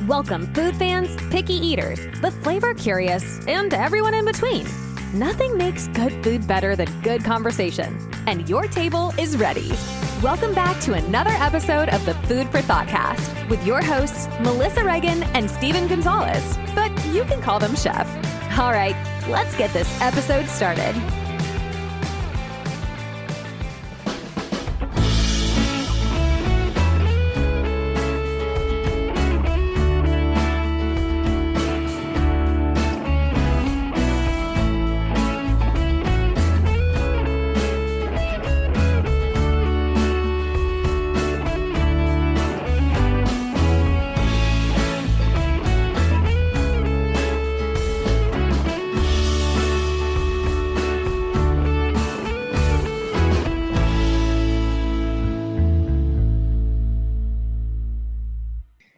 Welcome food fans, picky eaters, the flavor curious, and everyone in between. Nothing makes good food better than good conversation, and your table is ready. Welcome back to another episode of the Food For ThoughtCast with your hosts, Melissa Reagan and Steven Gonzalez, but you can call them Chef. All right, let's get this episode started.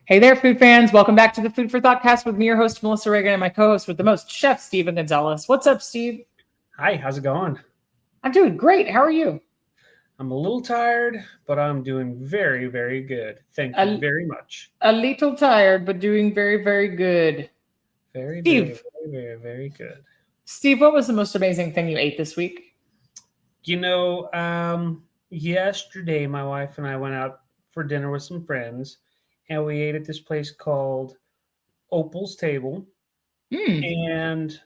Hey there, food fans. Welcome back to the Food For ThoughtCast with me, your host, Melissa Reagan, and my co-host with the most, Chef Steven Gonzalez. What's up, Steve? Hi, how's it going? I'm doing great. How are you? I'm a little tired, but I'm doing very, very good. Thank you very much. A little tired, but doing very, very good. Very, Steve, very, very good. Steve, what was the most amazing thing you ate this week? Yesterday, my wife and I went out for dinner with some friends, and we ate at this place called Opal's Table. And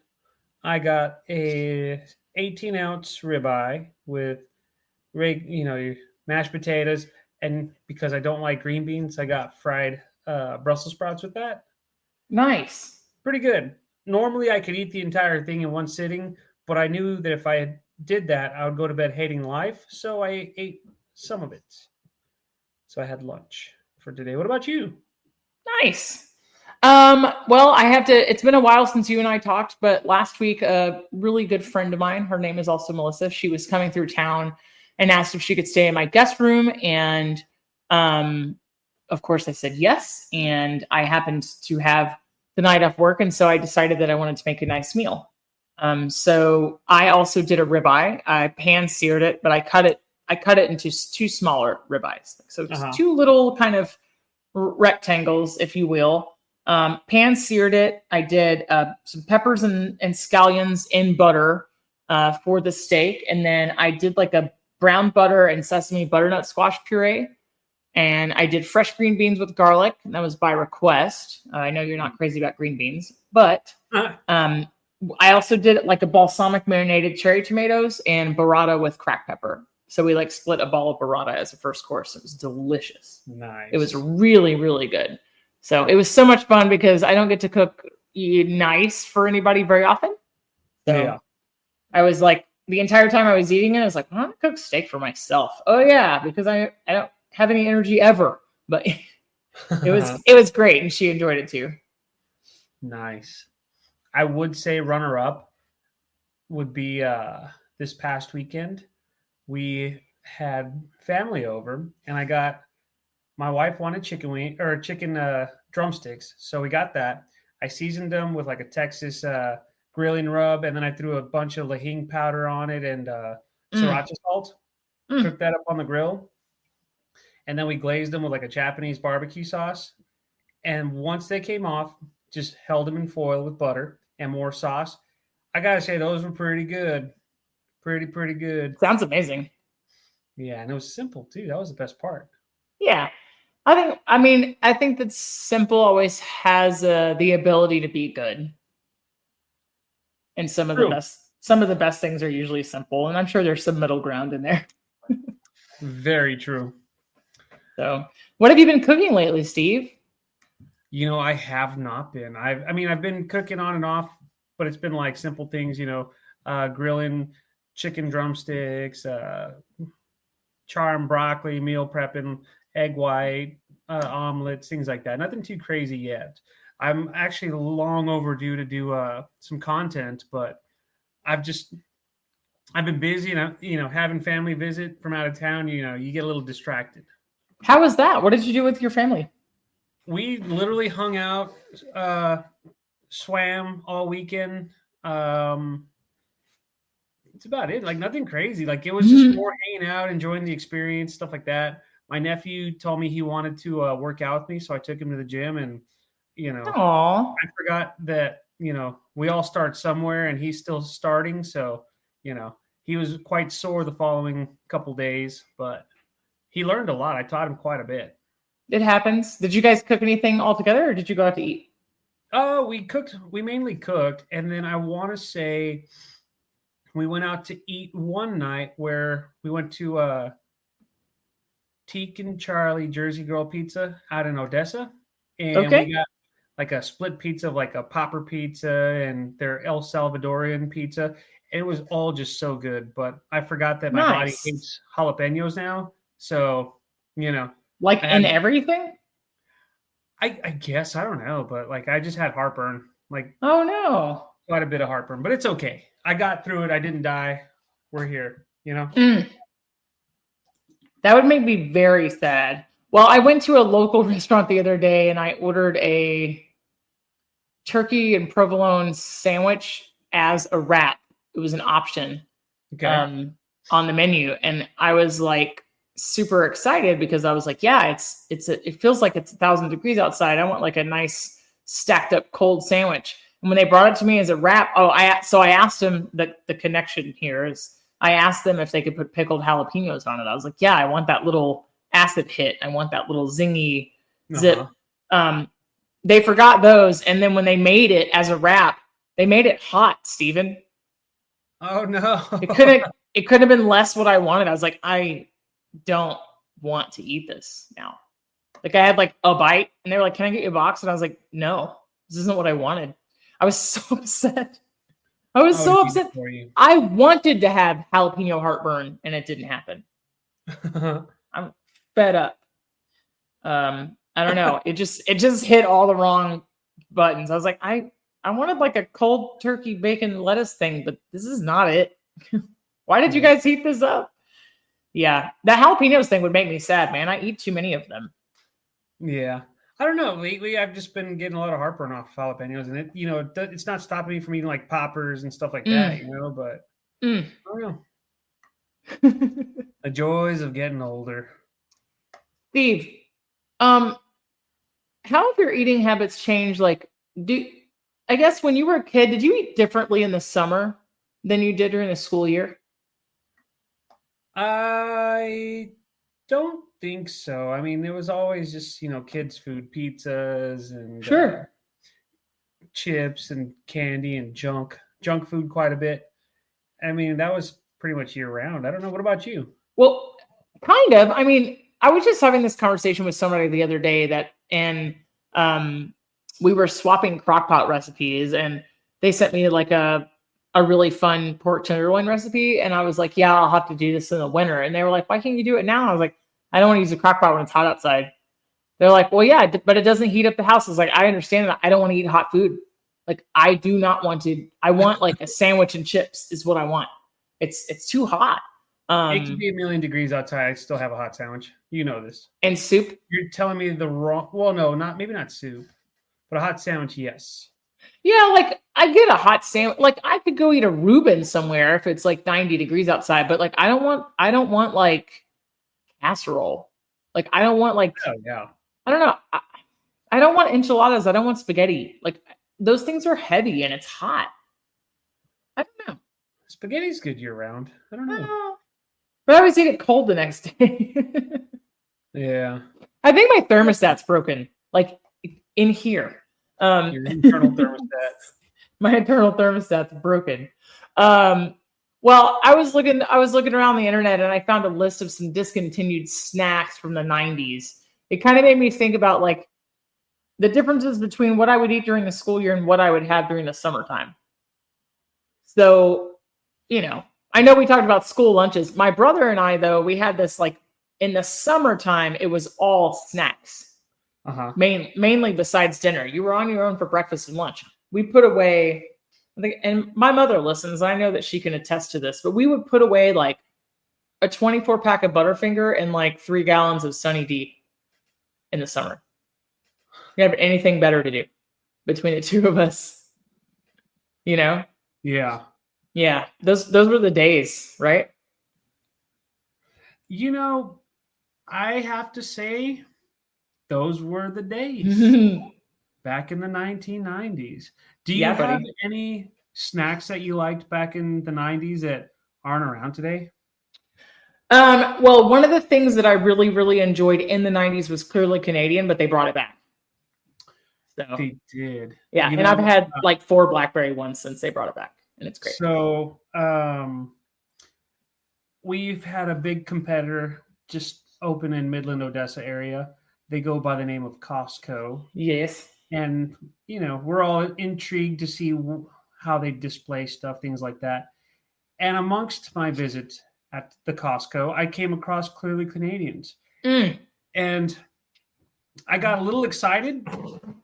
I got a 18-ounce ribeye with, your mashed potatoes. And because I don't like green beans, I got fried Brussels sprouts with that. Nice. Pretty good. Normally, I could eat the entire thing in one sitting, but I knew that if I did that, I would go to bed hating life. So I ate some of it. So I had lunch for today. What about you? Nice. Well, it's been a while since you and I talked, but last week, a really good friend of mine, her name is also Melissa. She was coming through town and asked if she could stay in my guest room. And, of course I said yes. And I happened to have the night off work. And so I decided that I wanted to make a nice meal. So I also did a ribeye. I pan-seared it, but I cut it into two smaller ribeyes. So it's two little kind of rectangles, if you will. Pan-seared it. I did some peppers and scallions in butter for the steak. And then I did like a brown butter and sesame butternut squash puree. And I did fresh green beans with garlic. And that was by request. I know you're not crazy about green beans, but I also did like a balsamic marinated cherry tomatoes and burrata with cracked pepper. So we split a ball of burrata as a first course. It was delicious. Nice. It was really, really good. So it was so much fun because I don't get to cook nice for anybody very often. So yeah. I was like, the entire time I was eating it, I was like, I'm going to cook steak for myself. Oh yeah, because I don't have any energy ever. But it was great, and she enjoyed it too. Nice. I would say runner-up would be this past weekend. We had family over, and my wife wanted chicken drumsticks. So we got that. I seasoned them with like a Texas grilling rub, and then I threw a bunch of lahing powder on it and sriracha salt. Cooked that up on the grill. And then we glazed them with like a Japanese barbecue sauce. And once they came off, just held them in foil with butter and more sauce. I got to say, those were pretty good. Pretty good. Sounds amazing. Yeah, and it was simple too. That was the best part. Yeah. I think that simple always has the ability to be good. And some of the best things are usually simple, and I'm sure there's some middle ground in there. Very true. So, what have you been cooking lately, Steve? I have not been. I've been cooking on and off, but it's been like simple things, grilling chicken drumsticks, charring broccoli, meal prepping, egg white, omelets, things like that. Nothing too crazy yet. I'm actually long overdue to do some content, but I've been busy, and having family visit from out of town. You get a little distracted. How was that? What did you do with your family? We literally hung out, swam all weekend. That's about it. Like nothing crazy. Like it was just more hanging out, enjoying the experience, stuff like that. My nephew told me he wanted to work out with me, so I took him to the gym, and Aww. I forgot that, we all start somewhere and he's still starting. So, he was quite sore the following couple days, but he learned a lot. I taught him quite a bit. It happens. Did you guys cook anything all together or did you go out to eat? Oh, we mainly cooked. And then I want to say we went out to eat one night where we went to Teak and Charlie Jersey Girl Pizza out in Odessa. And we got like a split pizza of like a popper pizza and their El Salvadorian pizza. It was all just so good, but I forgot that my body hates jalapenos now. So, like in everything? I guess, I don't know, but like I just had heartburn, like, oh no, quite a bit of heartburn, but it's okay. I got through it. I didn't die. We're here, That would make me very sad. Well, I went to a local restaurant the other day and I ordered a turkey and provolone sandwich as a wrap. It was an option on the menu. And I was like super excited because I was like, yeah, it feels like it's 1,000 degrees outside. I want like a nice stacked up cold sandwich. And when they brought it to me as a wrap, I asked them the connection here is I asked them if they could put pickled jalapenos on it. I was like, yeah, I want that little acid hit. I want that little zingy zip. They forgot those. And then when they made it as a wrap, they made it hot, Steven. Oh no. It couldn't have been less what I wanted. I was like, I don't want to eat this now. Like I had like a bite and they were like, can I get you a box? And I was like, no, this isn't what I wanted. I was so upset. I was so upset. I wanted to have jalapeno heartburn and it didn't happen. I'm fed up. I don't know. It just hit all the wrong buttons. I was like, I wanted like a cold turkey bacon lettuce thing, but this is not it. Why did you guys heat this up? Yeah, the jalapenos thing would make me sad, man. I eat too many of them. Yeah. I don't know. Lately, I've just been getting a lot of heartburn off jalapenos, and it's not stopping me from eating like poppers and stuff like that, but I don't know. The joys of getting older. Steve, how have your eating habits changed? Like, I guess when you were a kid, did you eat differently in the summer than you did during the school year? I don't think so. I mean, there was always just, kids' food, pizzas and chips and candy and junk food quite a bit. I mean, that was pretty much year round. I don't know. What about you? Well, kind of. I mean, I was just having this conversation with somebody the other day we were swapping crockpot recipes and they sent me like a really fun pork tenderloin recipe. And I was like, yeah, I'll have to do this in the winter. And they were like, why can't you do it now? I was like, I don't want to use a crockpot when it's hot outside. They're like, well, yeah, but it doesn't heat up the house. I was like, I understand that. I don't want to eat hot food. Like, I do not want to. I want like a sandwich and chips is what I want. It's too hot. It can be 1,000,000 degrees outside. I still have a hot sandwich. You know this. And soup? You're telling me the wrong. Well, no, maybe not soup, but a hot sandwich, yes. Yeah, like I get a hot sandwich. Like I could go eat a Reuben somewhere if it's like 90 degrees outside. But like I don't want like casserole. Like I don't want like. Oh yeah. I don't know. I don't want enchiladas. I don't want spaghetti. Like those things are heavy and it's hot. I don't know. Spaghetti's good year round. I don't know. But I always eat it cold the next day. Yeah. I think my thermostat's broken. Like in here. Your internal thermostat. My internal thermostat's broken. Well, I was looking around the internet and I found a list of some discontinued snacks from the 90s. It kind of made me think about like the differences between what I would eat during the school year and what I would have during the summertime. So, I know we talked about school lunches. My brother and I, though, we had this like in the summertime, it was all snacks. Mainly besides dinner. You were on your own for breakfast and lunch. We put away, and my mother listens. I know that she can attest to this, but we would put away like a 24-pack of Butterfinger and like 3 gallons of Sunny D in the summer. We have anything better to do between the two of us, Yeah. Yeah. Those were the days, right? I have to say those were the days. back in the 1990s. Do you Yeah, have buddy. any snacks that you liked back in the 90s that aren't around today? Well, one of the things that I really, really enjoyed in the 90s was clearly Canadian, but they brought it back. So They did. yeah, You and I've know, had like 4 blackberry ones since they brought it back, and it's great. so we've had a big competitor just open in Midland, Odessa area. They go by the name of Costco. Yes. And, we're all intrigued to see how they display stuff, things like that. And amongst my visit at the Costco, I came across Clearly Canadians. And I got a little excited.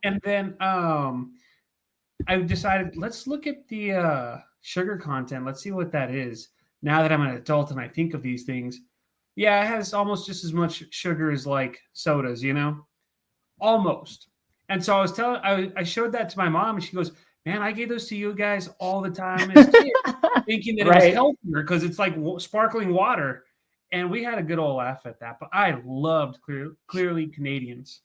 And then I decided, let's look at the sugar content. Let's see what that is. Now that I'm an adult and I think of these things, yeah, it has almost just as much sugar as like sodas, almost. And so I showed that to my mom, and she goes, "Man, I gave those to you guys all the time as kids, thinking that it was healthier because it's like sparkling water." And we had a good old laugh at that. But I loved Clearly Canadians.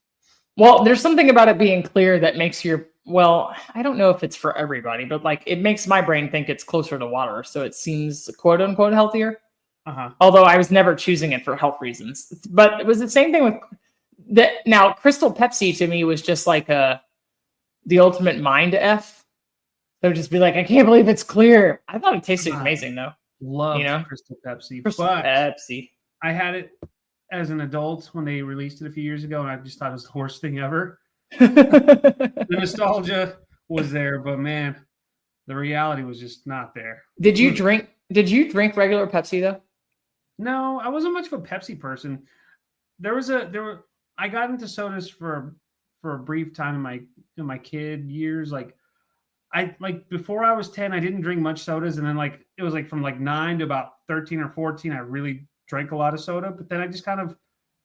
Well, there's something about it being clear that makes I don't know if it's for everybody, but like it makes my brain think it's closer to water, so it seems quote unquote healthier. Although I was never choosing it for health reasons. But it was the same thing with that. Now, Crystal Pepsi to me was just like the ultimate mind F. They would just be like, I can't believe it's clear. I thought it tasted amazing though. Loved Crystal Pepsi. Crystal Pepsi. I had it as an adult when they released it a few years ago, and I just thought it was the worst thing ever. The nostalgia was there, but man, the reality was just not there. Did you drink regular Pepsi though? No, I wasn't much of a Pepsi person. I got into sodas for a brief time in my kid years. Like before I was 10, I didn't drink much sodas, and then it was from 9 to about 13 or 14, I really drank a lot of soda, but then I just kind of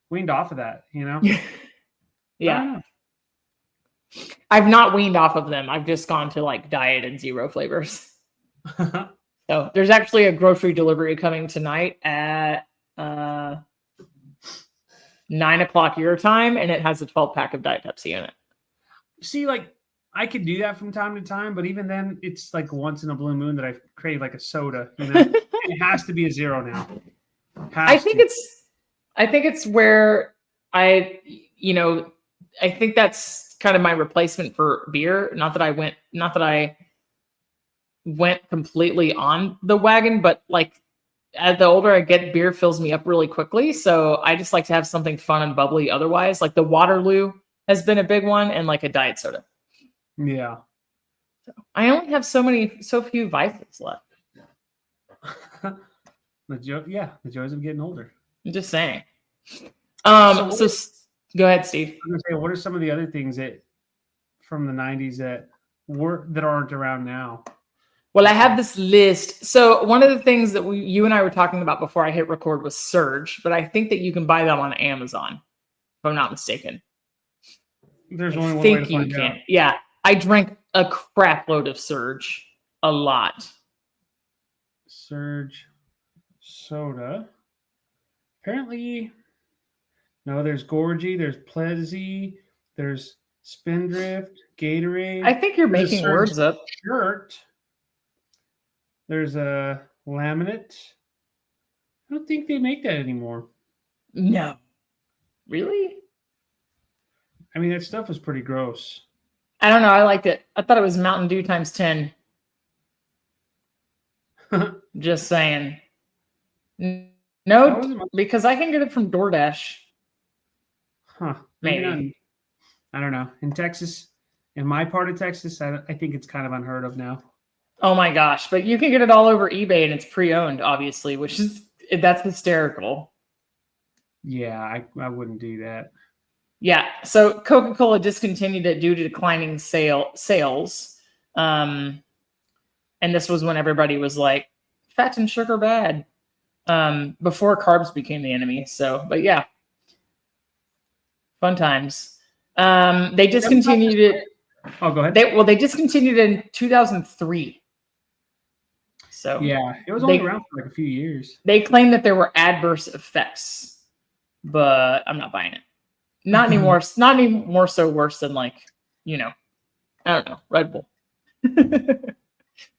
weaned off of that, Yeah. I've not weaned off of them. I've just gone to diet and zero flavors. So there's actually a grocery delivery coming tonight at 9 o'clock your time, and it has a 12-pack of Diet Pepsi in it. See, I could do that from time to time, but even then, it's once in a blue moon that I crave a soda. It has to be a zero now. I think it's where I think that's kind of my replacement for beer. Not that I went completely on the wagon, but as the older I get, beer fills me up really quickly. So I just like to have something fun and bubbly otherwise. Like the Waterloo has been a big one, and a diet soda. Yeah. So I only have so few vices left. The joys of getting older. I'm just saying. So go ahead, Steve. I'm gonna say, what are some of the other things from the 90s that aren't around now? Well, I have this list. So one of the things that you and I were talking about before I hit record was Surge, but I think that you can buy them on Amazon, if I'm not mistaken. There's only one way to find out. Yeah, I drank a crap load of Surge, a lot. Surge soda. Apparently, no. There's Gorgie. There's Plezzy. There's Spindrift. Gatorade. I think you're making words up. Shirt. There's a laminate. I don't think they make that anymore. No. Really? I mean, that stuff was pretty gross. I don't know. I liked it. I thought it was Mountain Dew times 10. Just saying. No, because I can get it from DoorDash. Huh. Maybe. I don't know. In Texas, in my part of Texas, I think it's kind of unheard of now. Oh my gosh. But you can get it all over eBay, and it's pre-owned, obviously, that's hysterical. Yeah, I wouldn't do that. Yeah. So Coca-Cola discontinued it due to declining sales. And this was when everybody was like, fat and sugar bad. Before carbs became the enemy. So, but yeah. Fun times. They discontinued it. Oh, go ahead. They discontinued it in 2003. So yeah, it was only around for a few years. They claimed that there were adverse effects, but I'm not buying it. Not anymore. Not any more so worse than I don't know, Red Bull. Do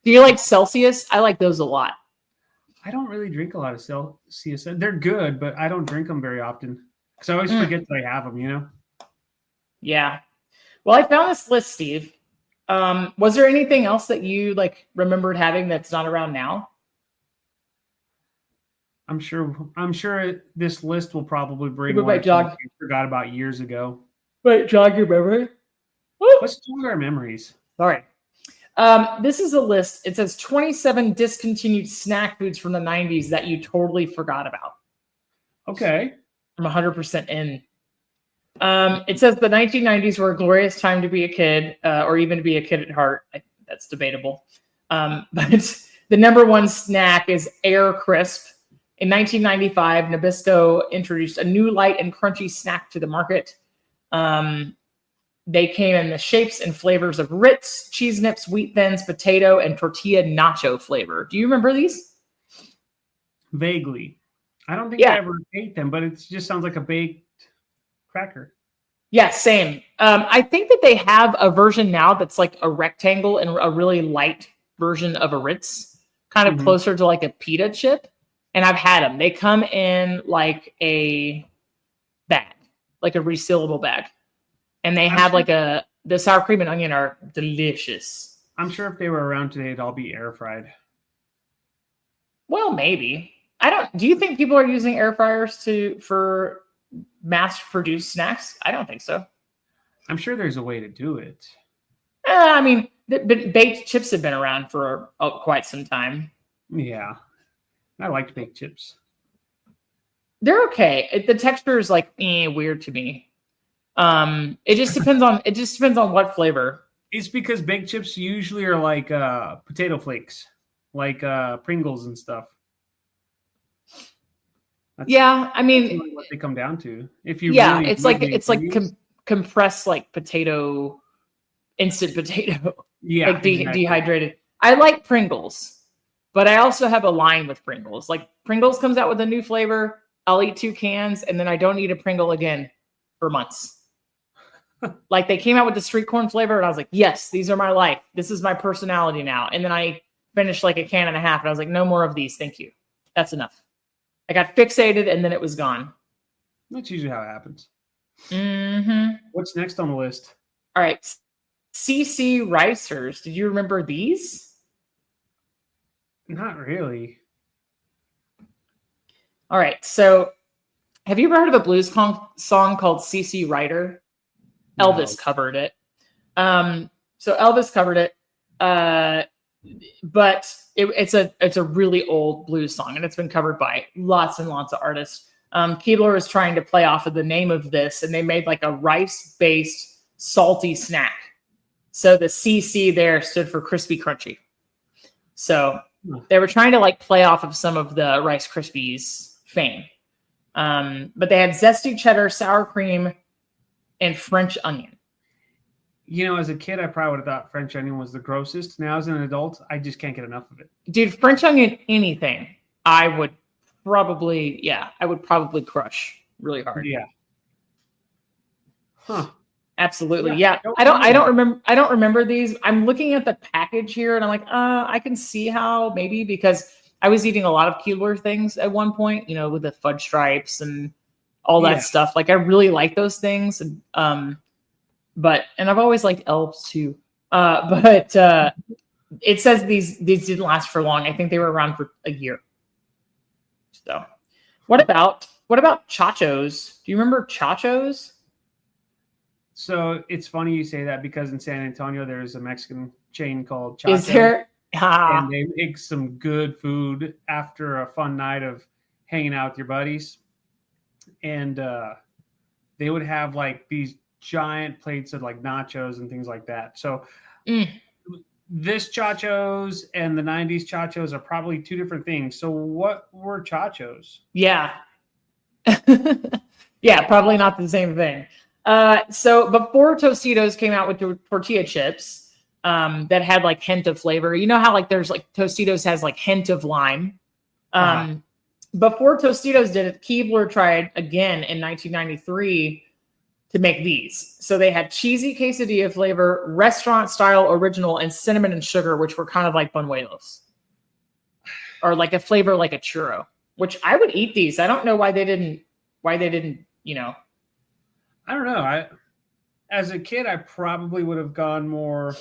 you like Celsius? I like those a lot. I don't really drink a lot of Celsius. They're good, but I don't drink them very often because I always forget that I have them. Yeah. Well, I found this list, Steve. Was there anything else that you remembered having that's not around now? I'm sure this list will probably bring Wait, one I forgot about years ago. Wait, jog your memory. Let's jog our memories. All right. This is a list. It says 27 discontinued snack foods from the 90s that you totally forgot about. Okay. I'm 100% in. It says the 1990s were a glorious time to be a kid, or even to be a kid at heart. That's debatable. But the number one snack is Air Crisp. In 1995, Nabisco introduced a new light and crunchy snack to the market. They came in the shapes and flavors of Ritz, cheese nips, wheat thins, potato, and tortilla nacho flavor. Do you remember these? Vaguely. I don't think I ever ate them, but it just sounds like a baked cracker. Yeah, same. I think that they have a version now that's like a rectangle and a really light version of a Ritz, kind of closer to like a pita chip. And I've had them. They come in like a bag, like a resealable bag. And they have the sour cream and onion are delicious. I'm sure if they were around today, it'd all be air fried. Well, maybe. Do you think people are using air fryers for mass produced snacks? I don't think so. I'm sure there's a way to do it. I mean, baked chips have been around for quite some time. Yeah. I liked baked chips. They're okay. The texture is weird to me. It just depends on what flavor. It's because baked chips usually are like potato flakes, like Pringles and stuff. That's I mean what they come down to. If you it's compressed like potato, instant potato. Yeah, dehydrated. I like Pringles, but I also have a line with Pringles. Like Pringles comes out with a new flavor, I'll eat 2 cans, and then I don't eat a Pringle again for months. Like they came out with the street corn flavor, and I was like, yes, these are my life. This is my personality now. And then I finished like a can and a half, and I was like, no more of these, thank you. That's enough. I got fixated, and then it was gone. That's usually how it happens. Mm-hmm. What's next on the list? All right. CC Ricers. Did you remember these? Not really. All right. So have you ever heard of a blues song called CC Rider? No. Elvis covered it. So Elvis covered it. But it's a really old blues song, and it's been covered by lots and lots of artists. Keebler was trying to play off of the name of this, and they made like a rice-based salty snack. So the CC there stood for crispy crunchy. So they were trying to play off of some of the Rice Krispies fame. But they had zesty cheddar, sour cream, and French onion. As a kid, I probably would have thought French onion was the grossest. Now, as an adult, I just can't get enough of it. Dude, French onion, anything, I would probably crush really hard. Yeah. Huh. Absolutely. Yeah. I don't remember these. I'm looking at the package here, and I'm like, I can see how maybe, because I was eating a lot of Keebler things at one point, with the fudge stripes and all that stuff. Like I really like those things. And I've always liked Elves too. But it says these didn't last for long. I think they were around for a year. So what about Chachos? Do you remember Chachos? So it's funny you say that, because in San Antonio, there's a Mexican chain called Chachos. Is there? And they make some good food after a fun night of hanging out with your buddies. And they would have these giant plates of nachos and things like that. So this Chachos and the 90s Chachos are probably two different things. So what were Chachos? Yeah. Yeah, probably not the same thing. So before Tostitos came out with the tortilla chips that had hint of flavor, you know how there's Tostitos has hint of lime. Before Tostitos did it, Keebler tried again in 1993 to make these. So they had cheesy quesadilla flavor, restaurant style original, and cinnamon and sugar, which were kind of like buñuelos, or like a flavor like a churro. Which I would eat these. I don't know why they didn't. You know. I don't know. As a kid, I probably would have gone more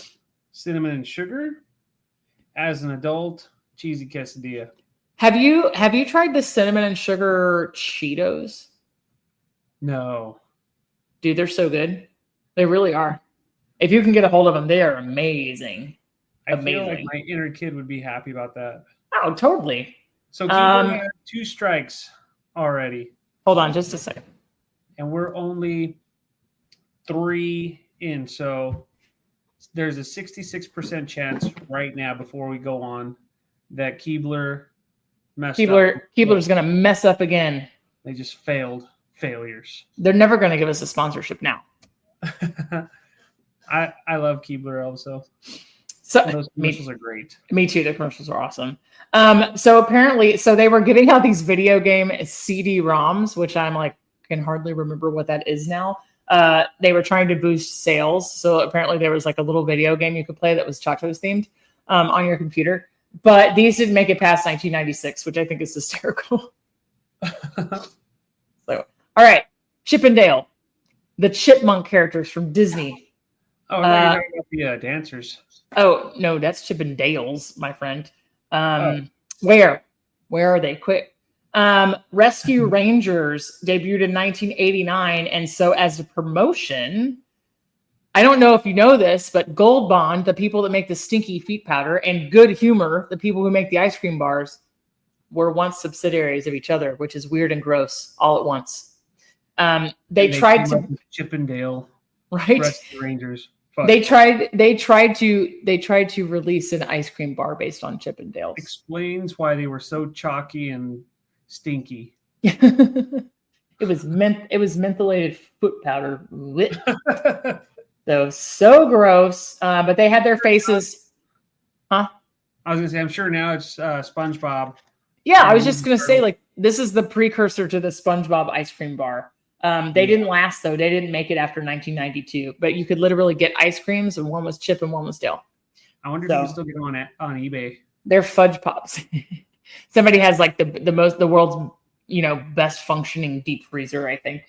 cinnamon and sugar. As an adult, cheesy quesadilla. Have you tried the cinnamon and sugar Cheetos? No. Dude, they're so good. They really are. If you can get a hold of them, they are amazing. I feel like my inner kid would be happy about that. Oh, totally. So Keebler had 2 strikes already. Hold on just a second. And we're only 3 in. So there's a 66% chance right now before we go on that Keebler messed up. Keebler's going to mess up again. They just failures. They're never going to give us a sponsorship now. I love Keebler Elves, so those commercials are great. Me too. The commercials are awesome. So apparently, they were giving out these video game CD-ROMs, which I'm like, can hardly remember what that is now. They were trying to boost sales. So apparently there was like a little video game you could play that was Chachos themed on your computer. But these didn't make it past 1996, which I think is hysterical. So, all right. Chip and Dale, the chipmunk characters from Disney. Oh, I thought you were talking about the dancers. Oh, no, that's Chip and Dale's, my friend. Where are they? Quick. Rescue Rangers debuted in 1989. And so as a promotion, I don't know if you know this, but Gold Bond, the people that make the stinky feet powder, and Good Humor, the people who make the ice cream bars, were once subsidiaries of each other, which is weird and gross all at once. They tried to Chip and Dale, right? Rescue Rangers. Fuck. They tried to release an ice cream bar based on Chip and Dale's. Explains why they were so chalky and stinky. It was mentholated foot powder. So gross. But they had their faces. Huh? I was gonna say, I'm sure now it's SpongeBob. Yeah, I was just gonna say, like, this is the precursor to the SpongeBob ice cream bar. They didn't last though. They didn't make it after 1992. But you could literally get ice creams, and one was Chip and one was Dale. I wonder if you can still get them on eBay. They're fudge pops. Somebody has like the world's best functioning deep freezer, I think.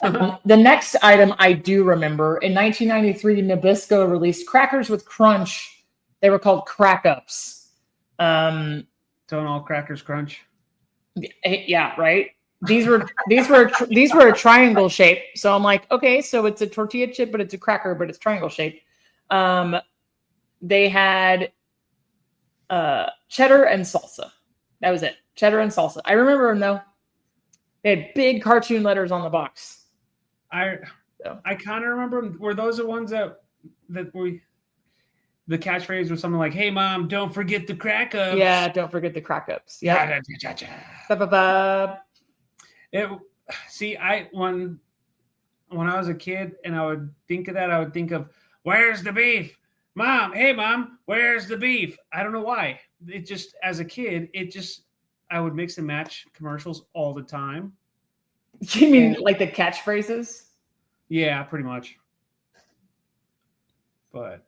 The next item I do remember, in 1993, Nabisco released crackers with crunch. They were called Crack Ups. Don't all crackers crunch? Yeah, right. These were a triangle shape. So I'm like, okay, so it's a tortilla chip, but it's a cracker, but it's triangle shaped. They had cheddar and salsa. That was it. Cheddar and salsa. I remember them though. They had big cartoon letters on the box. I kind of remember them. Were those the ones that the catchphrase was something like, "Hey mom, don't forget the crack ups." Yeah, don't forget the crack ups. Yeah. When I was a kid and I would think of that, I would think of, "Where's the beef? Mom, hey mom, where's the beef?" I don't know why. It just, as a kid, I would mix and match commercials all the time. You mean like the catchphrases? Yeah, pretty much. But,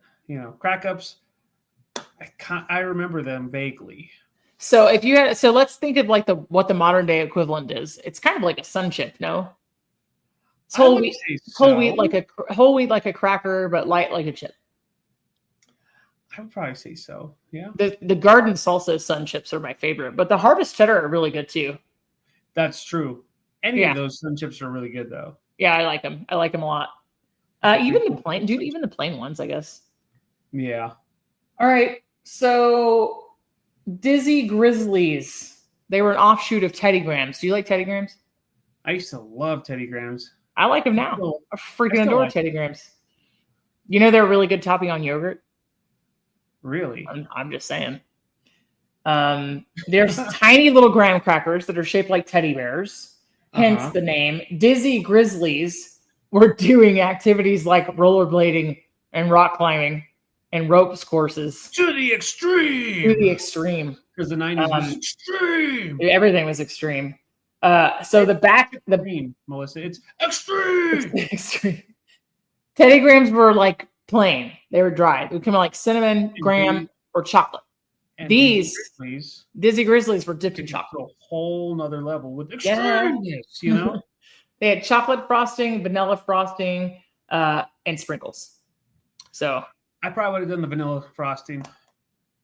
crack ups, I remember them vaguely. So let's think of like what the modern day equivalent is. It's kind of like a sun chip, no? It's whole wheat like a cracker, but light like a chip. I would probably say so. Yeah. The garden salsa sun chips are my favorite, but the harvest cheddar are really good too. That's true. Any of those sun chips are really good though. Yeah, I like them. I like them a lot. Even the plain ones, I guess. Yeah. All right. So Dizzy Grizzlies. They were an offshoot of Teddy Grahams. Do you like Teddy Grahams? I used to love Teddy Grahams. I like them now. I freaking adore Teddy Grahams. They're a really good topping on yogurt. Really? I'm just saying. There's tiny little graham crackers that are shaped like teddy bears. Hence the name. Dizzy Grizzlies were doing activities like rollerblading and rock climbing and ropes courses. To the extreme. To the extreme. Because the 90s was extreme. Everything was extreme. So the Extreme, Melissa. It's extreme. extreme. Teddy Grahams were like plain. They were dry. They would come in like cinnamon, graham, or chocolate. And These Dizzy Grizzlies were dipped in Grizzlies chocolate. a whole nother level with extremeness, you know? They had chocolate frosting, vanilla frosting, and sprinkles. So I probably would have done the vanilla frosting.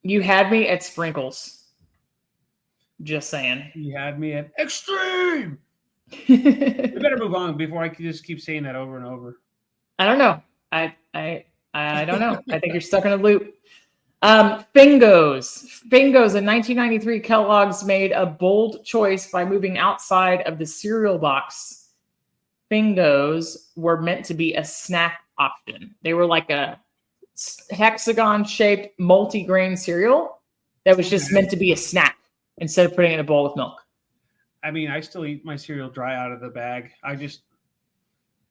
you had me at sprinkles. Just saying. You had me at extreme. We better move on before I can just keep saying that over and over. I don't know. I don't know. I think you're stuck in a loop. Fingos. Fingos in 1993, Kellogg's made a bold choice by moving outside of the cereal box. Fingos were meant to be a snack option. They were like a hexagon-shaped multi-grain cereal that was just meant to be a snack instead of putting it in a bowl with milk. I mean, I still eat my cereal dry out of the bag. I just,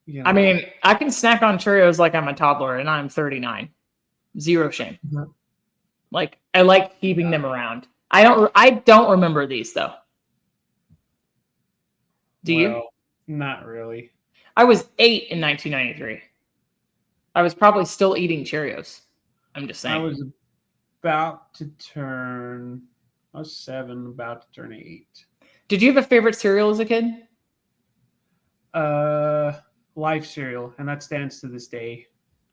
you know. I mean, I can snack on Cheerios like I'm a toddler, and I'm 39. Zero shame. Mm-hmm. Like, I like keeping them around. I don't remember these though. Do you? Not really. I was 8 in 1993. I was probably still eating Cheerios. I'm just saying. I was about to turn. I was 7, about to turn 8. Did you have a favorite cereal as a kid? Life cereal, and that stands to this day.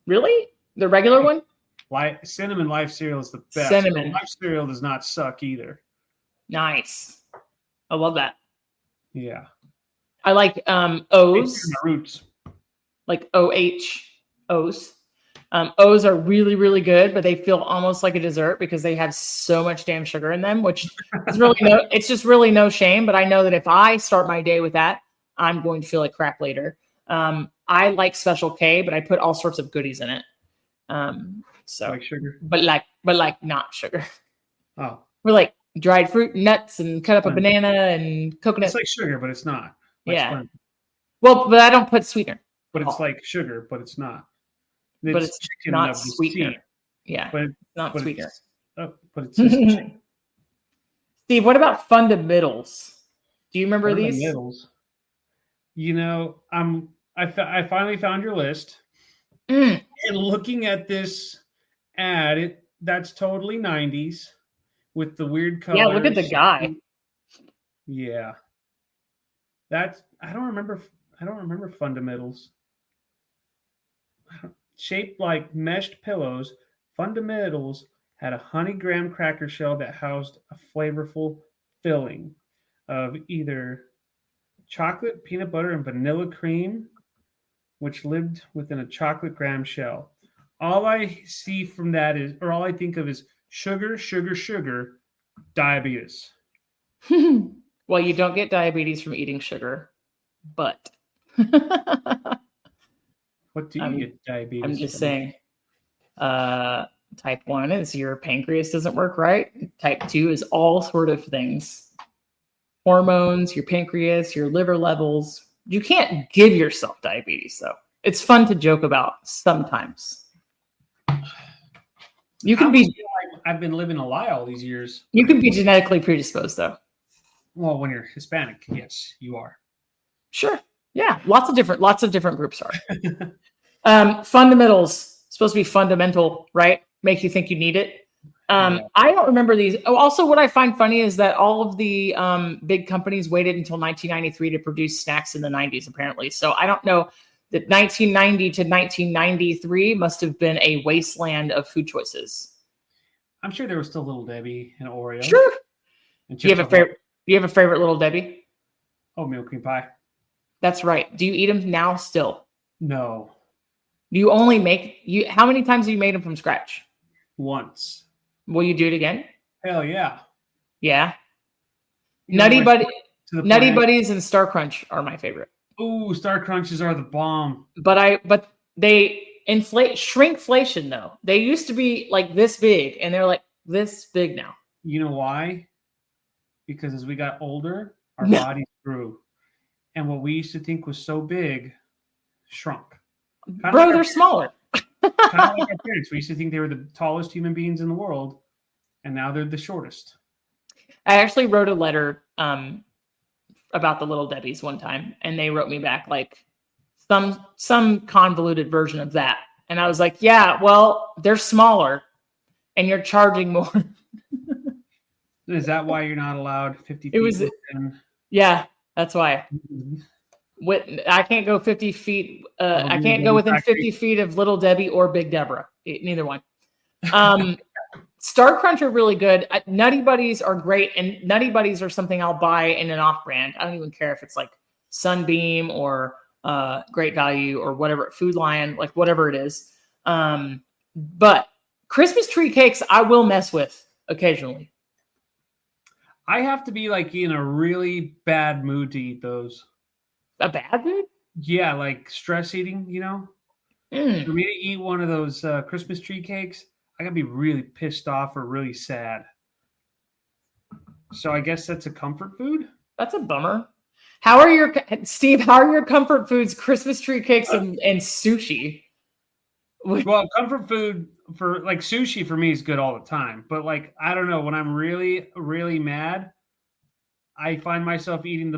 Really? The regular one? Cinnamon Life cereal is the best. Cinnamon Life cereal does not suck either. Nice. I love that. Yeah. I like O's. Roots. Like O's. O's are really, really good, but they feel almost like a dessert because they have so much damn sugar in them, which is really it's just really no shame. But I know that if I start my day with that, I'm going to feel like crap later. I like Special K, but I put all sorts of goodies in it. So like sugar, but like not sugar. Oh, we're like dried fruit, nuts, and cut up a banana and coconut. It's like sugar, but it's not. Like Sponge. Well, but I don't put sweetener. But it's like sugar, but it's not. But it's not sweetener. Yeah, but it's not sweetener. But it's just chicken. Steve, what about fundamentals? Do you remember these? Fundamentals. You know, I finally found your list. And looking at this ad, that's totally 90s with the weird colors. Yeah, look at the guy. Yeah. I don't remember fundamentals. Shaped like meshed pillows, fundamentals had a honey graham cracker shell that housed a flavorful filling of either chocolate, peanut butter, and vanilla cream, which lived within a chocolate graham shell. All I see from that is, or all I think of is sugar, sugar, sugar, diabetes. Well, you don't get diabetes from eating sugar, but what do you get diabetes? I'm just saying. Type 1 is your pancreas doesn't work right. Type 2 is all sort of things. Hormones, your pancreas, your liver levels. You can't give yourself diabetes, though. It's fun to joke about sometimes. You can be. I've been living a lie all these years. You can be genetically predisposed, though. Well, when you're Hispanic, yes, you are. Sure. Yeah. Lots of different groups are. Fundamentals, supposed to be fundamental, right? Make you think you need it. I don't remember these. Oh, also, what I find funny is that all of the big companies waited until 1993 to produce snacks in the 90s, apparently. So I don't know that 1990 to 1993 must have been a wasteland of food choices. I'm sure there was still Little Debbie and Oreo. Sure. Do you have a favorite Little Debbie? Oatmeal cream pie. That's right. Do you eat them now still? No. Do you only how many times have you made them from scratch? Once. Will you do it again? Hell yeah. Yeah. Nutty Buddies and Star Crunch are my favorite. Ooh, Star Crunches are the bomb. But they shrinkflation though. They used to be like this big and they're like this big now. You know why? Because as we got older, our bodies grew. And what we used to think was so big shrunk. Bro, they're smaller. Kind of like our parents. We used to think they were the tallest human beings in the world, and now they're the shortest. I actually wrote a letter about the Little Debbies one time, and they wrote me back like some convoluted version of that. And I was like, yeah, well, they're smaller and you're charging more. Is that why you're not allowed 50 feet? It was, yeah, that's why. I can't go 50 feet. I can't go within 50 feet of Little Debbie or Big Deborah. Neither one. Star Crunch are really good. Nutty Buddies are great. And Nutty Buddies are something I'll buy in an off brand. I don't even care if it's like Sunbeam or Great Value or whatever, Food Lion, like whatever it is. But Christmas tree cakes, I will mess with occasionally. I have to be like in a really bad mood to eat those. A bad mood? Yeah, like stress eating, you know? For me to eat one of those Christmas tree cakes, I gotta be really pissed off or really sad. So I guess that's a comfort food? That's a bummer. Steve, how are your comfort foods, Christmas tree cakes and sushi? Well, comfort food for like sushi for me is good all the time. But like, I don't know, when I'm really, really mad, I find myself eating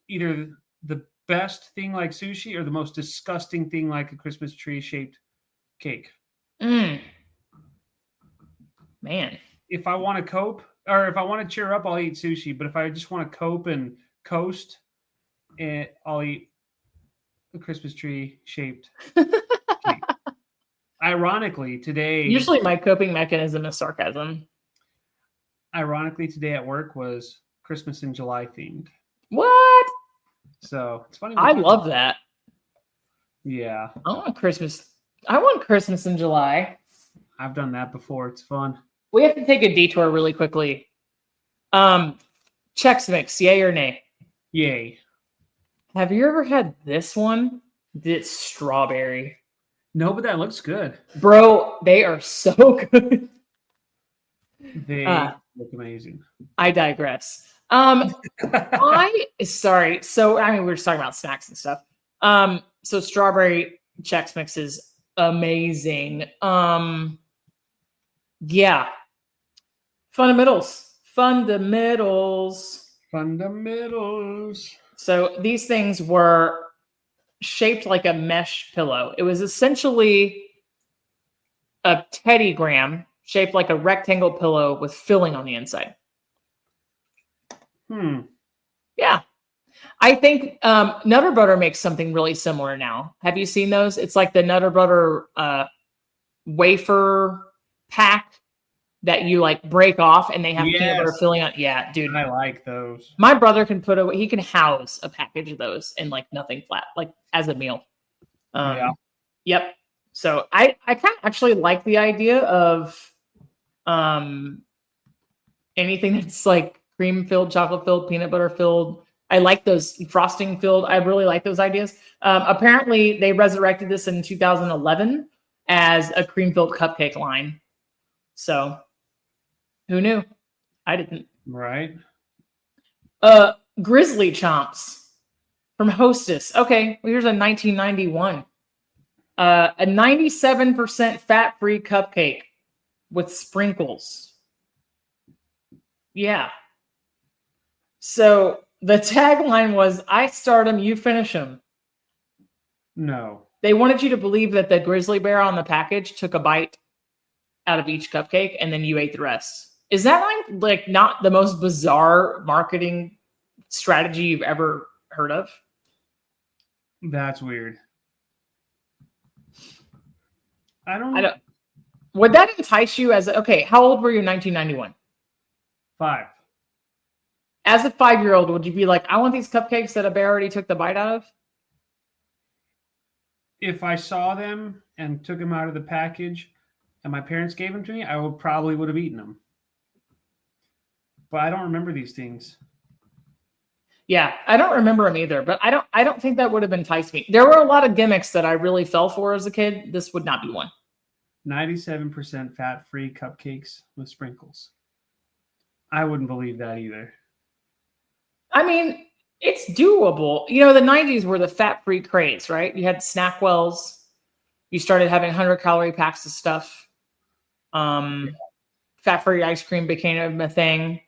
either the best thing like sushi or the most disgusting thing like a Christmas tree shaped cake. Man. If I want to cope or if I want to cheer up, I'll eat sushi. But if I just want to cope and coast, I'll eat a Christmas tree shaped cake. Ironically, today... Usually my coping mechanism is sarcasm. Ironically, today at work was Christmas in July themed. What? So, it's funny. I love that. Yeah. I want Christmas in July. I've done that before. It's fun. We have to take a detour really quickly. Chex Mix, yay or nay? Yay. Have you ever had this one? It's strawberry. No, but that looks good. Bro, they are so good. They look amazing. I digress. Sorry. So, I mean, we were just talking about snacks and stuff. So strawberry Chex Mix is amazing. Yeah. Fundamentals. So these things were shaped like a mesh pillow. It was essentially a Teddy Graham shaped like a rectangle pillow with filling on the inside. Yeah. I think Nutter Butter makes something really similar now. Have you seen those? It's like the Nutter Butter wafer pack that you like break off and they have peanut butter filling on. Yeah, dude. I like those. My brother can he can house a package of those in like nothing flat, like as a meal. Yep. So I kind of actually like the idea of anything that's like cream filled, chocolate filled, peanut butter filled. I like those frosting filled. I really like those ideas. Apparently they resurrected this in 2011 as a cream filled cupcake line. So who knew? I didn't. Right. Grizzly Chomps from Hostess. Okay, well, here's a 1991. A 97% fat-free cupcake with sprinkles. Yeah. So the tagline was, I start them, you finish them. No. They wanted you to believe that the grizzly bear on the package took a bite out of each cupcake and then you ate the rest. Is that like not the most bizarre marketing strategy you've ever heard of? That's weird. I don't. Would that entice you how old were you in 1991? 5. As a 5-year-old, would you be like, I want these cupcakes that a bear already took the bite out of? If I saw them and took them out of the package and my parents gave them to me, I would have eaten them. But I don't remember these things. Yeah, I don't remember them either, but I don't think that would have enticed me. There were a lot of gimmicks that I really fell for as a kid. This would not be one. 97% fat-free cupcakes with sprinkles. I wouldn't believe that either. I mean, it's doable. You know, the 90s were the fat-free craze, right? You had Snackwells. You started having 100-calorie packs of stuff. Fat-free ice cream became a thing.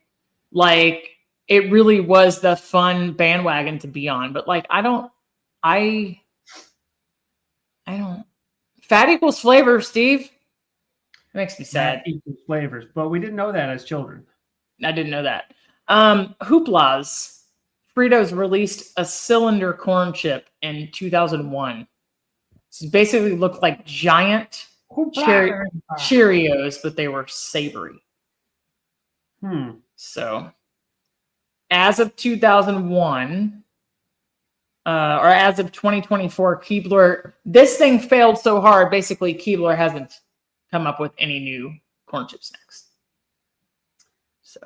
Like, it really was the fun bandwagon to be on. But like, I don't. Fat equals flavor, Steve. It makes me sad. That equals flavors, but we didn't know that as children. I didn't know that. Hooplas. Fritos released a cylinder corn chip in 2001. So basically looked like giant Cheerios, but they were savory. So as of 2001, or as of 2024, Keebler, this thing failed so hard, basically Keebler hasn't come up with any new corn chip snacks.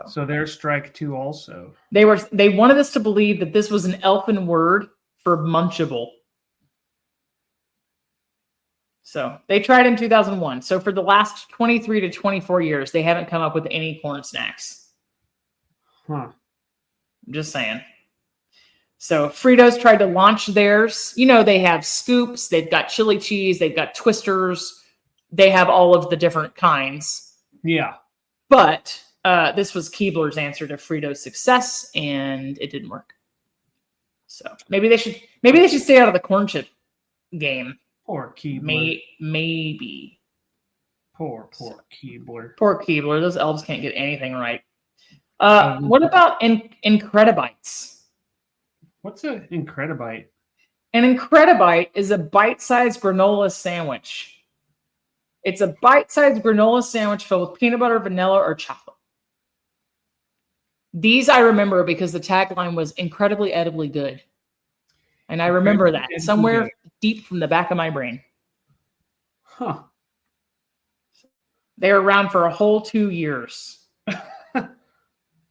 So they're strike 2 also. They wanted us to believe that this was an elfin word for munchable. So they tried in 2001. So for the last 23 to 24 years, they haven't come up with any corn snacks. I'm just saying. So Fritos tried to launch theirs. You know, they have scoops, they've got chili cheese, they've got twisters. They have all of the different kinds. Yeah. But this was Keebler's answer to Fritos' success, and it didn't work. So maybe they should stay out of the corn chip game. Poor Keebler. Maybe. Poor Keebler. Poor Keebler. Those elves can't get anything right. What about Incredibites? What's an Incredibite? An Incredibite is a bite-sized granola sandwich. It's a bite-sized granola sandwich filled with peanut butter, vanilla, or chocolate. These I remember because the tagline was incredibly edibly good. And I remember that somewhere deep from the back of my brain. Huh. They were around for a whole 2 years.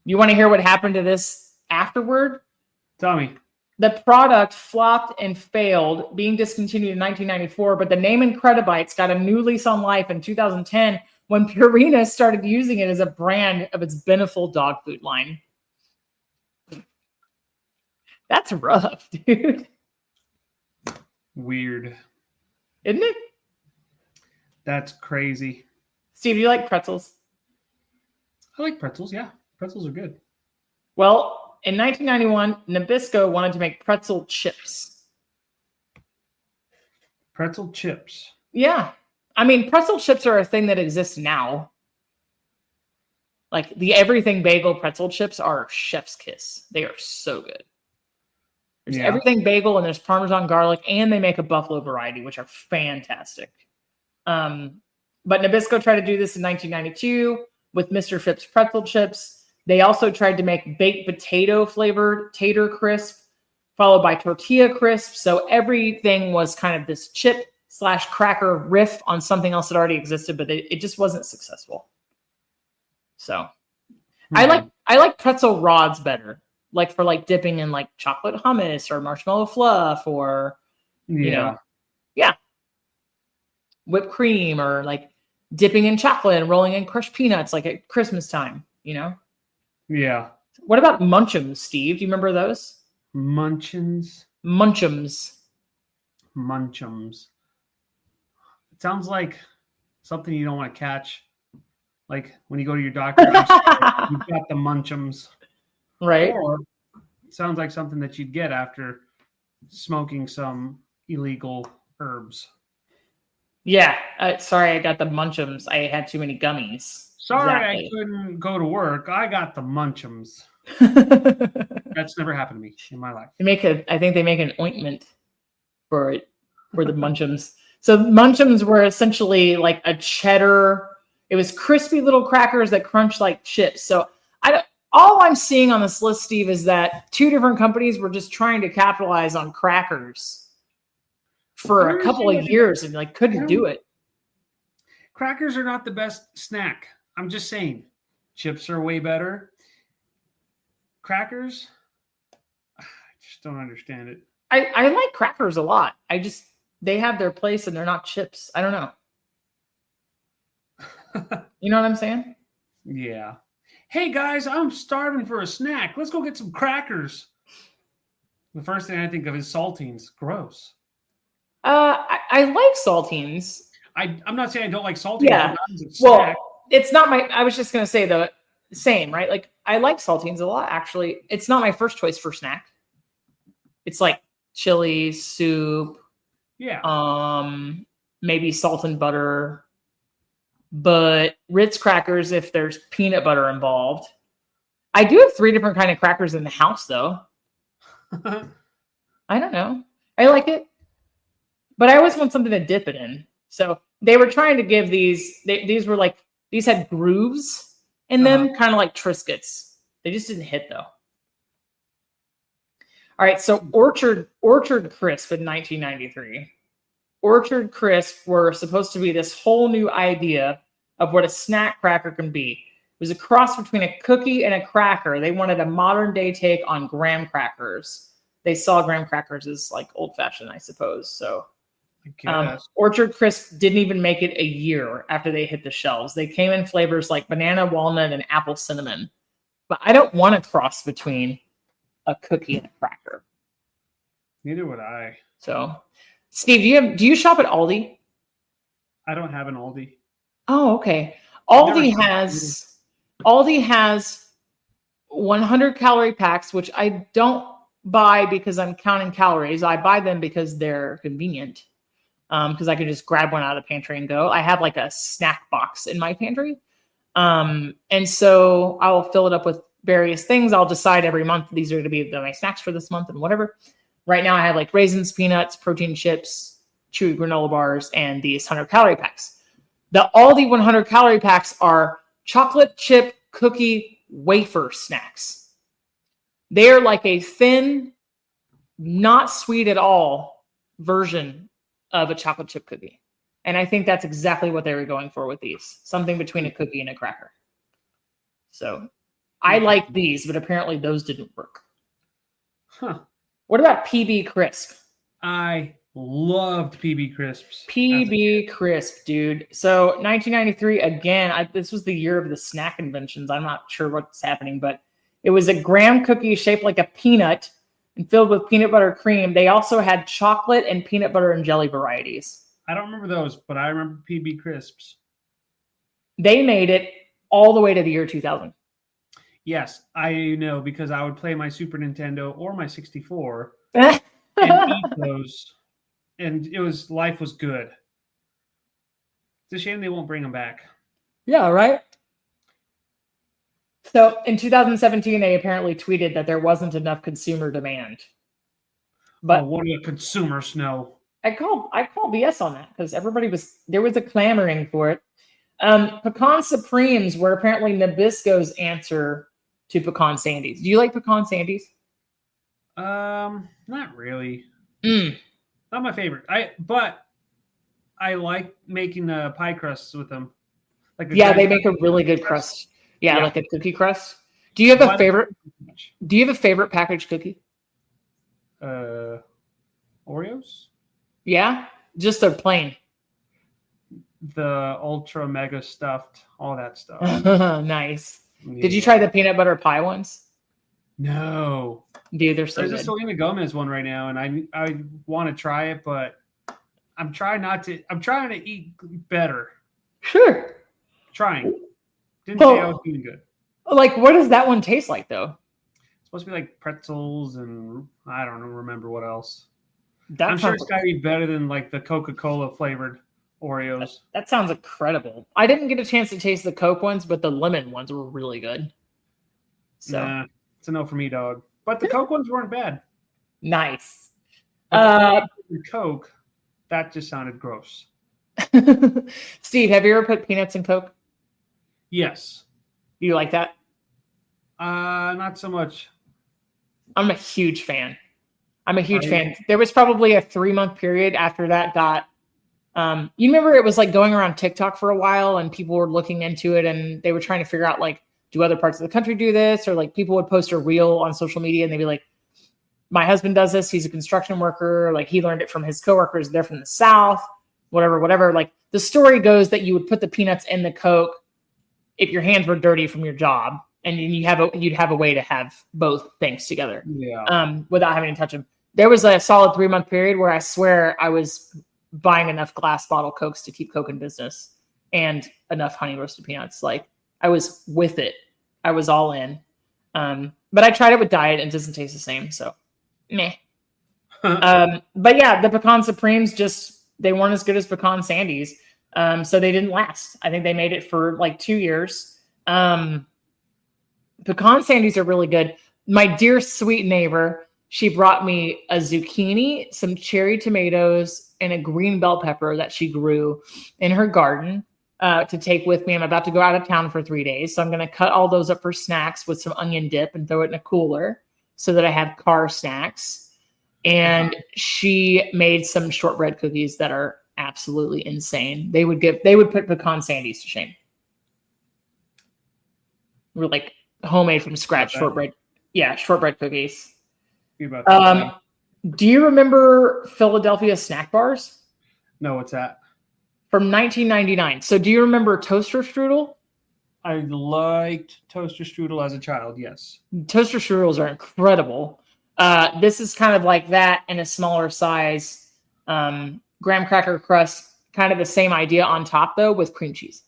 You want to hear what happened to this afterward? Tell me. The product flopped and failed, being discontinued in 1994, but the name Incredibites got a new lease on life in 2010 when Purina started using it as a brand of its Beneful dog food line. That's rough, dude. Weird. Isn't it? That's crazy. Steve, do you like pretzels? I like pretzels, yeah. Pretzels are good. Well, in 1991, Nabisco wanted to make pretzel chips. Pretzel chips? Yeah. I mean, pretzel chips are a thing that exists now. Like the everything bagel pretzel chips are chef's kiss. They are so good. There's everything bagel and there's Parmesan garlic, and they make a buffalo variety, which are fantastic. But Nabisco tried to do this in 1992 with Mr. Phipps pretzel chips. They also tried to make baked potato flavored tater crisp, followed by tortilla crisp. So everything was kind of this chip / cracker riff on something else that already existed, but it just wasn't successful. So I like pretzel rods better, like for like dipping in like chocolate hummus or marshmallow fluff or you know, whipped cream, or like dipping in chocolate and rolling in crushed peanuts like at Christmas time, you know? Yeah. What about Munchums, Steve? Do you remember those? Munchums. It sounds like something you don't want to catch. Like when you go to your doctor, you've got the munchums. Right. Or it sounds like something that you'd get after smoking some illegal herbs. Yeah. Sorry, I got the Munchums. I had too many gummies. Sorry, Exactly. I couldn't go to work. I got the munchums. They That's never happened to me in my life. I think they make an ointment for it, for the Munchums. So Munchums were essentially like a cheddar. It was crispy little crackers that crunch like chips. So all I'm seeing on this list, Steve, is that two different companies were just trying to capitalize on crackers for a couple of years and like couldn't do it. Crackers are not the best snack. I'm just saying. Chips are way better. Crackers, I just don't understand it. I like crackers a lot. They have their place and they're not chips. I don't know. You know what I'm saying? Yeah. Hey guys, I'm starving for a snack. Let's go get some crackers. The first thing I think of is saltines. Gross. I like saltines. I'm not saying I don't like saltines. Yeah. Well, it's not I was just going to say the same, right? Like I like saltines a lot, actually. It's not my first choice for snack. It's like chili, soup, maybe salt and butter, but Ritz crackers if there's peanut butter involved. I do have 3 different kind of crackers in the house, though. I don't know. I like it, but I always want something to dip it in. So they were trying to give these had grooves in them, kind of like Triscuits. They just didn't hit, though. All right, so Orchard Crisp in 1993. Orchard Crisp were supposed to be this whole new idea of what a snack cracker can be. It was a cross between a cookie and a cracker. They wanted a modern day take on graham crackers. They saw graham crackers as like old fashioned, I suppose. So Orchard Crisp didn't even make it a year after they hit the shelves. They came in flavors like banana, walnut, and apple cinnamon. But I don't want to cross between a cookie and a cracker. Neither would I. So, Steve, do you shop at Aldi? I don't have an Aldi. Oh, okay. Aldi has 100 calorie packs, which I don't buy because I'm counting calories. I buy them because they're convenient. Because I can just grab one out of the pantry and go. I have like a snack box in my pantry. And so I'll fill it up with various things. I'll decide every month these are going to be my snacks for this month and whatever. Right now I have like raisins, peanuts, protein chips, chewy granola bars, and these 100 calorie packs. The Aldi 100 calorie packs are chocolate chip cookie wafer snacks. They're like a thin, not sweet at all version of a chocolate chip cookie. And I think that's exactly what they were going for with these. Something between a cookie and a cracker. So I like these, but apparently those didn't work. Huh. What about PB Crisp? I loved PB Crisps. PB Crisp, dude. So 1993, again, this was the year of the snack inventions. I'm not sure what's happening, but it was a graham cookie shaped like a peanut and filled with peanut butter cream. They also had chocolate and peanut butter and jelly varieties. I don't remember those, but I remember PB Crisps. They made it all the way to the year 2000. Yes, I know, because I would play my Super Nintendo or my 64 and eat those, and life was good. It's a shame they won't bring them back. Yeah, right? So in 2017, they apparently tweeted that there wasn't enough consumer demand. But what do consumers know? I call BS on that because there was a clamoring for it. Pecan Supremes were apparently Nabisco's answer to pecan sandies. Do you like pecan sandies? Not really. Not my favorite. But I like making the pie crusts with them. They make a really good crust. Yeah, like a cookie crust. Do you have a favorite? Do you have a favorite packaged cookie? Oreos. Yeah, just they're plain. The ultra mega stuffed, all that stuff. Nice. Yeah. Did you try the peanut butter pie ones? No. Dude, they're so There's good. a Selena Gomez one right now, and I want to try it, but I'm trying to eat better. Sure. Trying. Didn't say I was doing good. Like, what does that one taste like, though? It's supposed to be like pretzels and I don't remember what else. I'm sure it's got to be better than like the Coca-Cola flavored Oreos. That sounds incredible. I didn't get a chance to taste the Coke ones, but the lemon ones were really good. So nah, it's a no for me, dog. But the Coke ones weren't bad. Nice. The Coke, that just sounded gross. Steve, have you ever put peanuts in Coke? Yes. You like that? Not so much. I'm a huge fan. There was probably a 3-month period after that got. You remember it was like going around TikTok for a while and people were looking into it and they were trying to figure out like, do other parts of the country do this? Or like people would post a reel on social media and they'd be like, my husband does this. He's a construction worker. Like he learned it from his coworkers. They're from the South, whatever. Like the story goes that you would put the peanuts in the Coke if your hands were dirty from your job. And you'd have a way to have both things together. Yeah. Without having to touch them. There was a solid 3-month period where I swear I was buying enough glass bottle Cokes to keep Coke in business and enough honey roasted peanuts. Like I was with it. I was all in. But I tried it with diet and it doesn't taste the same. So, meh. But yeah, the pecan supremes they weren't as good as pecan sandies. So they didn't last. I think they made it for like 2 years. Pecan sandies are really good. My dear sweet neighbor, she brought me a zucchini, some cherry tomatoes, and a green bell pepper that she grew in her garden to take with me. I'm about to go out of town for 3 days. So I'm going to cut all those up for snacks with some onion dip and throw it in a cooler so that I have car snacks. And she made some shortbread cookies that are absolutely insane. They would put pecan sandies to shame. We're like homemade from scratch shortbread. Yeah, shortbread cookies. Do you remember Philadelphia snack bars? No, what's that? From 1999. So do you remember toaster strudel? I liked toaster strudel as a child, yes. Toaster strudels are incredible. This is kind of like that in a smaller size. Graham cracker crust, kind of the same idea on top though, with cream cheese.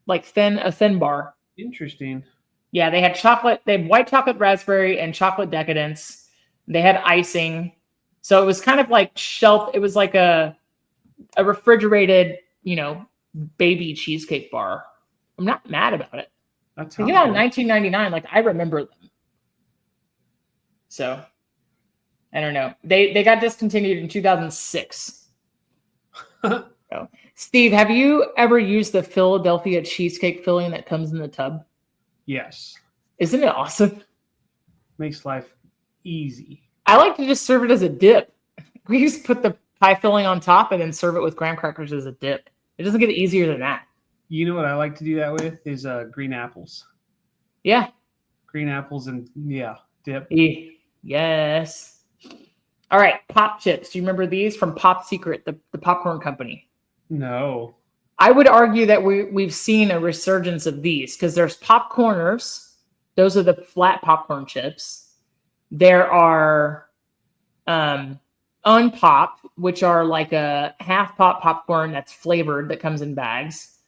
Like a thin bar. Interesting. Yeah, they had chocolate. They had white chocolate raspberry and chocolate decadence. They had icing. So it was kind of like it was like a refrigerated, baby cheesecake bar. I'm not mad about it. That's in 1999. Like I remember them. So I don't know. They got discontinued in 2006. So, Steve, have you ever used the Philadelphia cheesecake filling that comes in the tub? Yes. Isn't it awesome? Makes life easy. I like to just serve it as a dip. We just put the pie filling on top and then serve it with graham crackers as a dip. It doesn't get easier than that. You know what I like to do that with is green apples. Yeah. Green apples and dip. Yes. All right, pop chips. Do you remember these from Pop Secret, the popcorn company? No. I would argue that we've seen a resurgence of these because there's popcorners. Those are the flat popcorn chips. There are unpop, which are like a half pop popcorn that's flavored that comes in bags.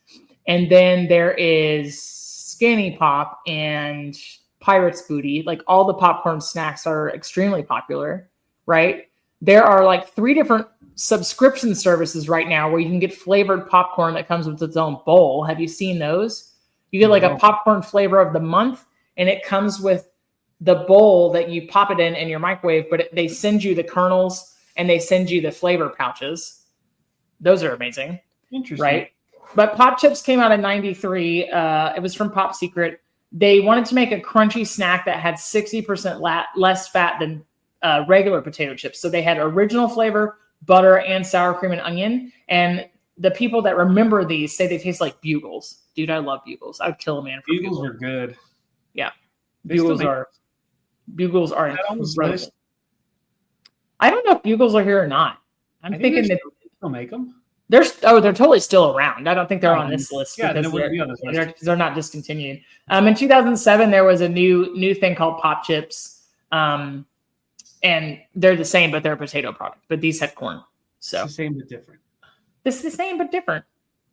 And then there is Skinny Pop and Pirate's Booty. Like all the popcorn snacks are extremely popular, right? There are like 3 different subscription services right now where you can get flavored popcorn that comes with its own bowl. Have you seen those? You get like a popcorn flavor of the month, and it comes with the bowl that you pop it in your microwave, but they send you the kernels and they send you the flavor pouches. Those are amazing. Interesting. Right? But Pop Chips came out in 93. It was from Pop Secret. They wanted to make a crunchy snack that had 60% less fat than regular potato chips. So they had original flavor, butter, and sour cream and onion. And the people that remember these say they taste like Bugles. Dude, I love Bugles. I would kill a man for Bugles. Bugles are good. Yeah. Bugles are incredible. I don't know if Bugles are here or not. I'm thinking that they'll make them. They're totally still around. I don't think they're on this list because they're not discontinued. In 2007, there was a new thing called Pop Chips, and they're the same, but they're a potato product. But these had corn. So it's the same but different. This is the same but different.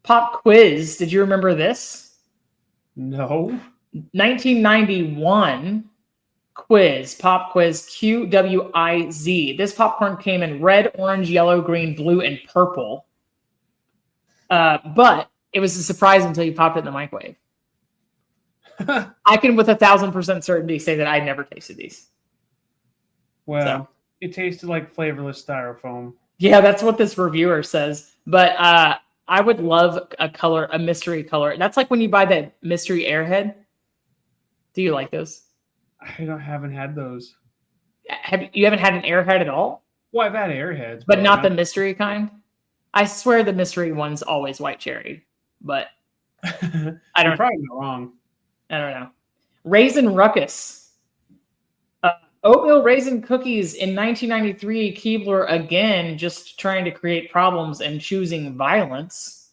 Pop Quiz. Did you remember this? No. 1991 quiz. Pop Quiz QWIZ. This popcorn came in red, orange, yellow, green, blue, and purple. But it was a surprise until you popped it in the microwave. I can, with 1,000% certainty, say that I never tasted these. Well, it tasted like flavorless styrofoam. Yeah, that's what this reviewer says. But I would love a mystery color. That's like when you buy that mystery Airhead. Do you like those? I haven't had those. You haven't had an Airhead at all? Well, I've had Airheads, but not the mystery kind. I swear the mystery one's always white cherry, but I don't. You're probably wrong. I don't know. Raisin Ruckus. Oatmeal raisin cookies in 1993. Keebler again, just trying to create problems and choosing violence.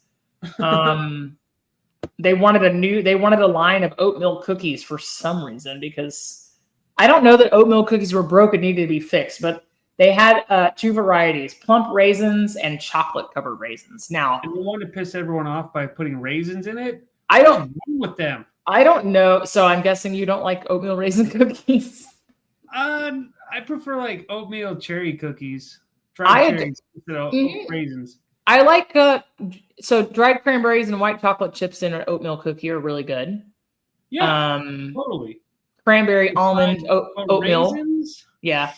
They wanted a line of oatmeal cookies for some reason, because I don't know that oatmeal cookies were broken, needed to be fixed, but they had 2 varieties, plump raisins and chocolate covered raisins. Now, and you want to piss everyone off by putting raisins in it? I don't with them. I don't know. So I'm guessing you don't like oatmeal raisin cookies. I prefer like oatmeal cherry cookies, dried cherries instead of raisins. I like so dried cranberries and white chocolate chips in an oatmeal cookie are really good. Yeah, totally. Cranberry almond oatmeal. Raisins? Yeah.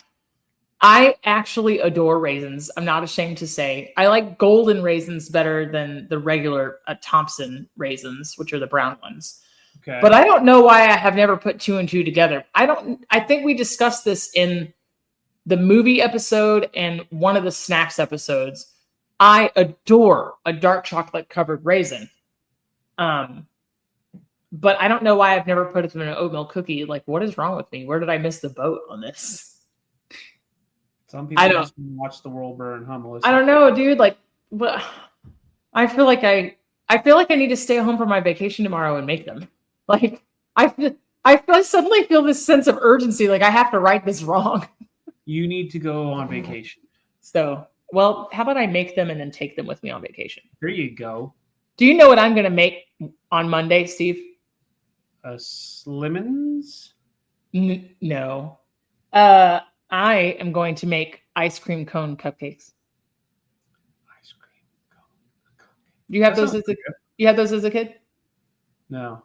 I actually adore raisins. I'm not ashamed to say. I like golden raisins better than the regular Thompson raisins, which are the brown ones. Okay. But I don't know why I have never put two and two together. I think we discussed this in the movie episode and one of the snacks episodes. I adore a dark chocolate covered raisin. But I don't know why I've never put it in an oatmeal cookie. Like, what is wrong with me? Where did I miss the boat on this? Some people just watch the world burn, huh, Melissa? I don't know, dude. Like, but I feel like I need to stay home for my vacation tomorrow and make them. Like, I suddenly feel this sense of urgency. Like, I have to right this wrong. You need to go on vacation. So, well, how about I make them and then take them with me on vacation? There you go. Do you know what I'm going to make on Monday, Steve? Slimmins? No. I am going to make ice cream cone cupcakes. Ice cream cone cupcakes. You have those as a kid? No.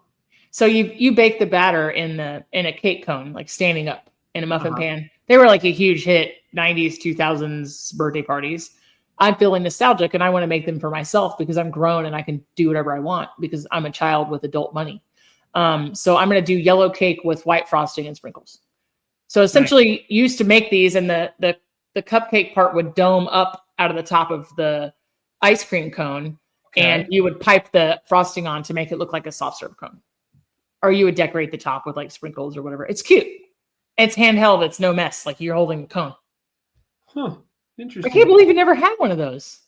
So you bake the batter in a cake cone, like standing up in a muffin pan. They were like a huge hit, 90s, 2000s birthday parties. I'm feeling nostalgic and I want to make them for myself because I'm grown and I can do whatever I want because I'm a child with adult money. So I'm going to do yellow cake with white frosting and sprinkles. So essentially you used to make these and the cupcake part would dome up out of the top of the ice cream cone and you would pipe the frosting on to make it look like a soft serve cone. Or you would decorate the top with like sprinkles or whatever. It's cute. It's handheld. It's no mess. Like you're holding a cone. Huh. Interesting. I can't believe you never had one of those.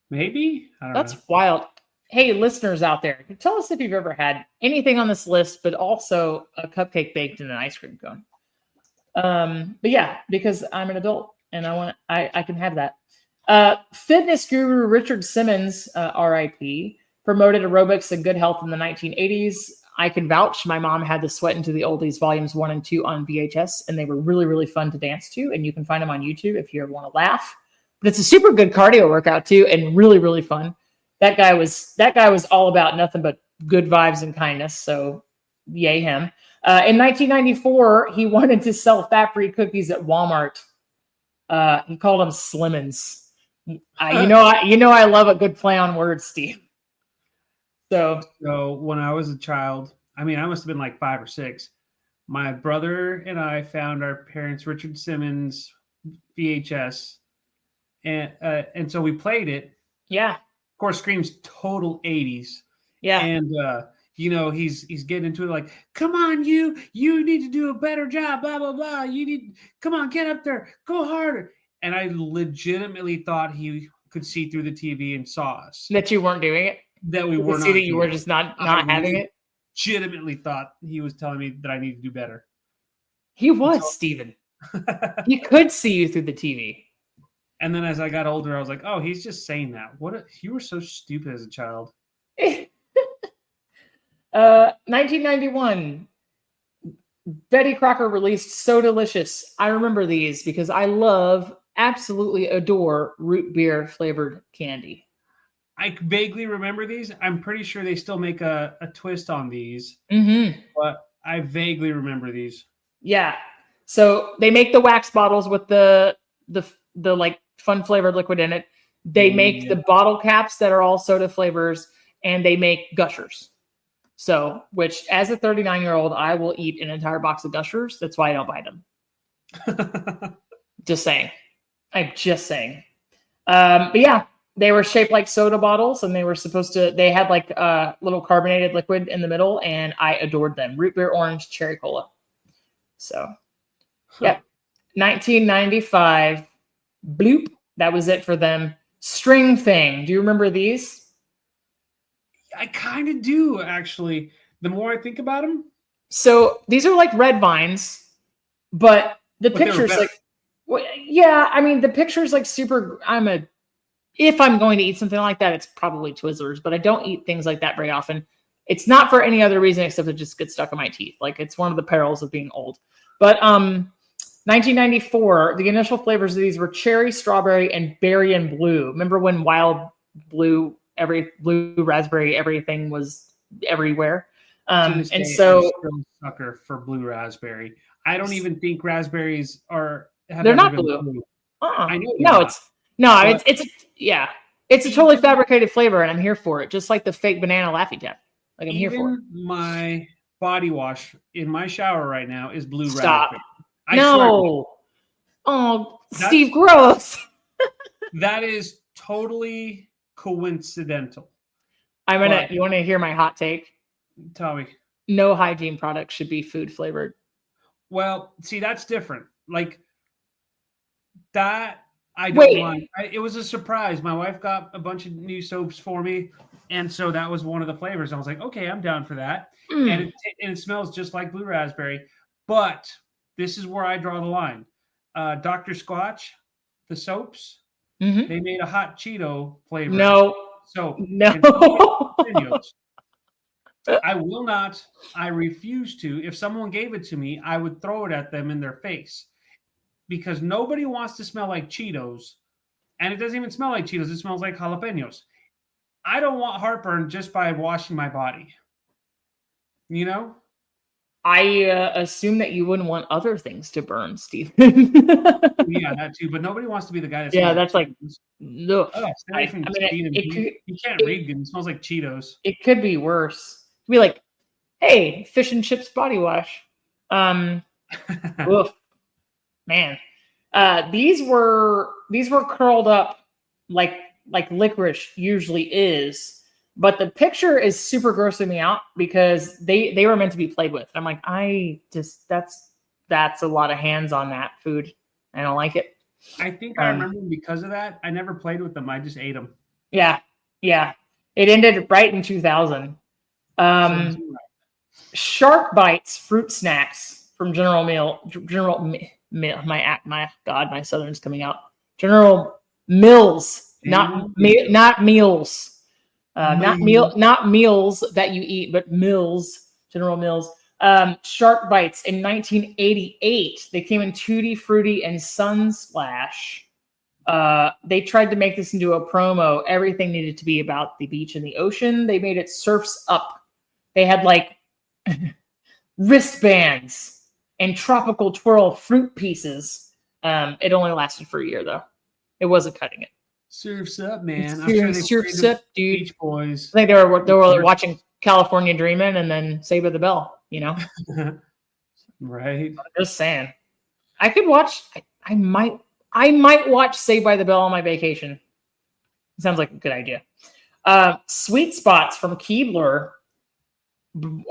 Maybe. I don't know. That's wild. Hey, listeners out there, tell us if you've ever had anything on this list, but also a cupcake baked in an ice cream cone. But yeah, because I'm an adult and I can have that. Fitness guru Richard Simmons, RIP, promoted aerobics and good health in the 1980s. I can vouch. My mom had the Sweat Into the Oldies volumes 1 and 2 on VHS, and they were really, really fun to dance to. And you can find them on YouTube if you ever want to laugh. But it's a super good cardio workout too, and really, really fun. That guy was all about nothing but good vibes and kindness. So yay him. In 1994, he wanted to sell fat-free cookies at Walmart. He called them Slimmins. I love a good play on words, Steve. So when I was a child, I mean, I must have been like 5 or 6. My brother and I found our parents' Richard Simmons VHS, and so we played it. Yeah. Of course, screams total 80s. Yeah. And he's getting into it like, come on, you need to do a better job, blah blah blah. Come on, get up there, go harder. And I legitimately thought he could see through the TV and saw us. That you weren't doing it? That we were not. See that you were just not having it? Legitimately thought he was telling me that I need to do better. He was, Steven. He could see you through the TV. And then as I got older, I was like, oh, he's just saying that. You were so stupid as a child. 1991, Betty Crocker released So Delicious. I remember these because I absolutely adore root beer flavored candy. I vaguely remember these. I'm pretty sure they still make a twist on these. Mm-hmm. But I vaguely remember these. Yeah. So they make the wax bottles with the like fun flavored liquid in it. They make the bottle caps that are all soda flavors, and they make Gushers. So, which as a 39-year-old, I will eat an entire box of Gushers. That's why I don't buy them. Just saying. I'm just saying. But yeah, they were shaped like soda bottles, and they had like a little carbonated liquid in the middle, and I adored them. Root beer, orange, cherry cola. So, yeah. 1995, bloop. That was it for them. String Thing. Do you remember these? I kind of do, actually. The more I think about them. So these are like red vines, but the picture's like, well, yeah, I mean, the picture's like super. If I'm going to eat something like that, it's probably Twizzlers, but I don't eat things like that very often. It's not for any other reason except it just gets stuck in my teeth. Like it's one of the perils of being old. But 1994, the initial flavors of these were cherry, strawberry, and berry and blue. Remember when wild blue, blue raspberry, everything was everywhere? And so I'm still a sucker for blue raspberry. I don't even think raspberries they're not blue. I know it's a totally fabricated flavor, and I'm here for it. Just like the fake banana Laffy Taffy. Like I'm here for it. My body wash in my shower right now is blue Stop. raspberry. No. Oh, Steve, gross. That is totally coincidental. You want to hear my hot take? Tell me. No hygiene product should be food flavored. Well, see, that's different. Like that, I don't mind. It was a surprise. My wife got a bunch of new soaps for me, and so that was one of the flavors. I was like, okay, I'm down for that. And it smells just like blue raspberry. But this is where I draw the line. Dr. Squatch, the soaps, they made a hot Cheeto flavor. No. I will not. I refuse to. If someone gave it to me, I would throw it at them in their face because nobody wants to smell like Cheetos. And it doesn't even smell like Cheetos. It smells like jalapenos. I don't want heartburn just by washing my body. You know? I assume that you wouldn't want other things to burn, Steve. Yeah, that too. But nobody wants to be the guy that's like, look. You can't read good. It smells like Cheetos. It could be worse. It could be like, hey, fish and chips body wash. Oof, man. These were curled up like licorice usually is. But the picture is super grossing me out because they were meant to be played with. I'm like, that's a lot of hands on that food. I don't like it. I think I remember because of that. I never played with them. I just ate them. Yeah. It ended right in 2000. Shark Bites fruit snacks from General my Southern's coming out. General Mills, not meals. Not meals that you eat, but Mills, General Mills. Shark Bites in 1988. They came in Tutti Frutti and Sunsplash. They tried to make this into a promo. Everything needed to be about the beach and the ocean. They made it surfs up. They had like wristbands and tropical twirl fruit pieces. It only lasted for a year though. It wasn't cutting it. Surfs up, man. Surfs up, dude. Beach Boys. I think they were watching California Dreamin' and then Saved by the Bell, you know? Right. I'm just saying. I could watch, I might watch Saved by the Bell on my vacation. It sounds like a good idea. Sweet Spots from Keebler. The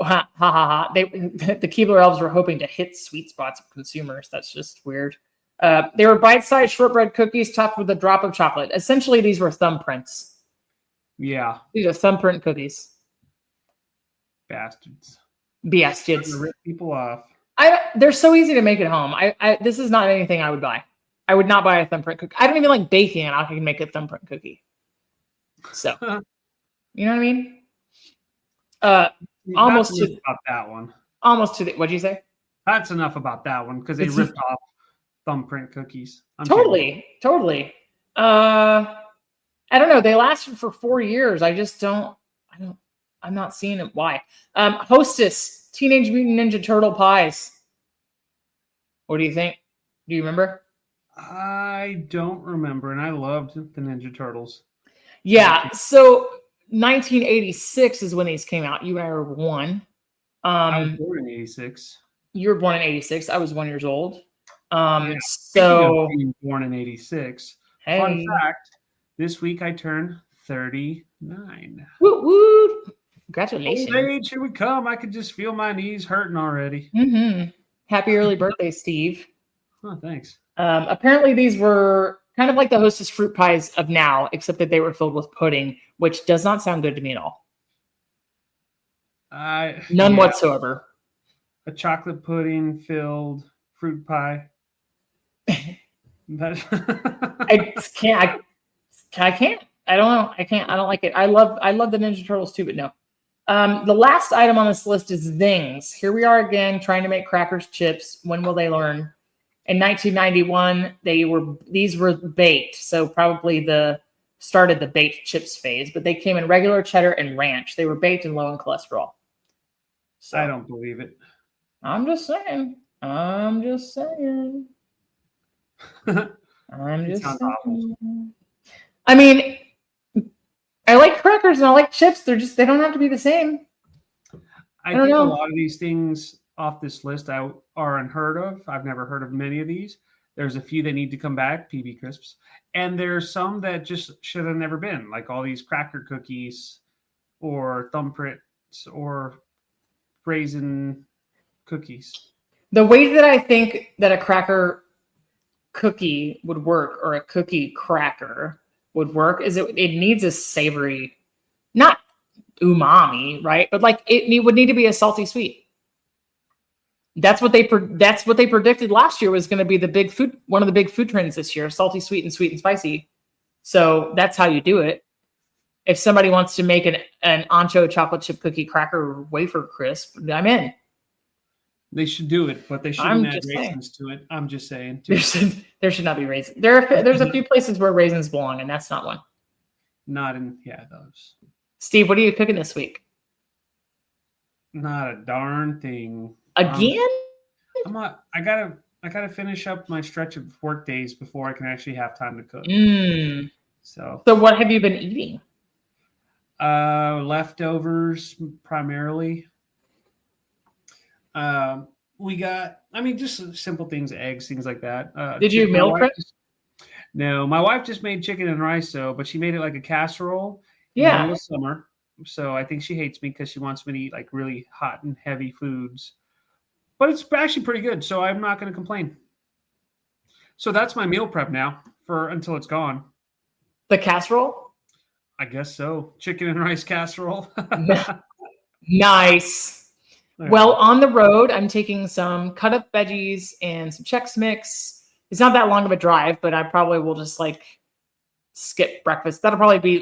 Keebler Elves were hoping to hit sweet spots with consumers. That's just weird. They were bite-sized shortbread cookies topped with a drop of chocolate. Essentially, these were thumbprints. Yeah. These are thumbprint cookies. Bastards. Rip people off. They're so easy to make at home. This is not anything I would buy. I would not buy a thumbprint cookie. I don't even like baking, and I can make a thumbprint cookie. So, you know what I mean? Almost to about that one. Almost to the. What'd you say? That's enough about that one because they ripped off thumbprint cookies. Totally. I don't know. They lasted for 4 years. I'm not seeing it. Why? Hostess Teenage Mutant Ninja Turtle pies. What do you think? Do you remember? I don't remember, and I loved the Ninja Turtles. Yeah. So 1986 is when these came out. You and I were one. I was born in 86. You were born in 86. I was 1 year old. So being born in 86. Hey. Fun fact: this week I turned 39. Woo woo! Congratulations! Old age, here we come. I could just feel my knees hurting already. Mm-hmm. Happy early birthday, Steve. Oh, thanks. Apparently, these were kind of like the Hostess fruit pies of now, except that they were filled with pudding, which does not sound good to me at all. None whatsoever. A chocolate pudding filled fruit pie. I can't. I don't know. I can't. I don't like it. I love the Ninja Turtles too, but no. The last item on this list is Zings. Here we are again trying to make crackers chips. When will they learn? In 1991, these were baked, so probably started the baked chips phase, but they came in regular cheddar and ranch. They were baked and low in cholesterol. So I don't believe it. I'm just saying. I'm just saying. I mean, I like crackers and I like chips. They don't have to be the same. I think a lot of these things off this list are unheard of. I've never heard of many of these. There's a few that need to come back, PB crisps. And there's some that just should have never been, like all these cracker cookies or thumbprints or raisin cookies. The way that I think that a cracker cookie would work, or a cookie cracker would work, is it needs a savory, not umami, right? But like it would need to be a salty sweet. That's what they predicted last year was going to be one of the big food trends this year: salty sweet and spicy. So that's how you do it. If somebody wants to make an ancho chocolate chip cookie cracker wafer crisp, I'm in. They should do it, but they shouldn't add raisins to it. I'm just saying. There should not be raisins. There's a few places where raisins belong, and that's not one. Not in those. Steve, what are you cooking this week? Not a darn thing. Again? I gotta finish up my stretch of work days before I can actually have time to cook. So what have you been eating? Leftovers primarily. We got, just simple things, eggs, things like that. Did you meal prep? No, my wife just made chicken and rice, but she made it like a casserole. Yeah. In the middle of summer. So I think she hates me because she wants me to eat like really hot and heavy foods. But it's actually pretty good, so I'm not going to complain. So that's my meal prep now until it's gone. The casserole? I guess so. Chicken and rice casserole. Nice. Well, on the road, I'm taking some cut up veggies and some Chex Mix. It's not that long of a drive, but I probably will just skip breakfast. That'll probably be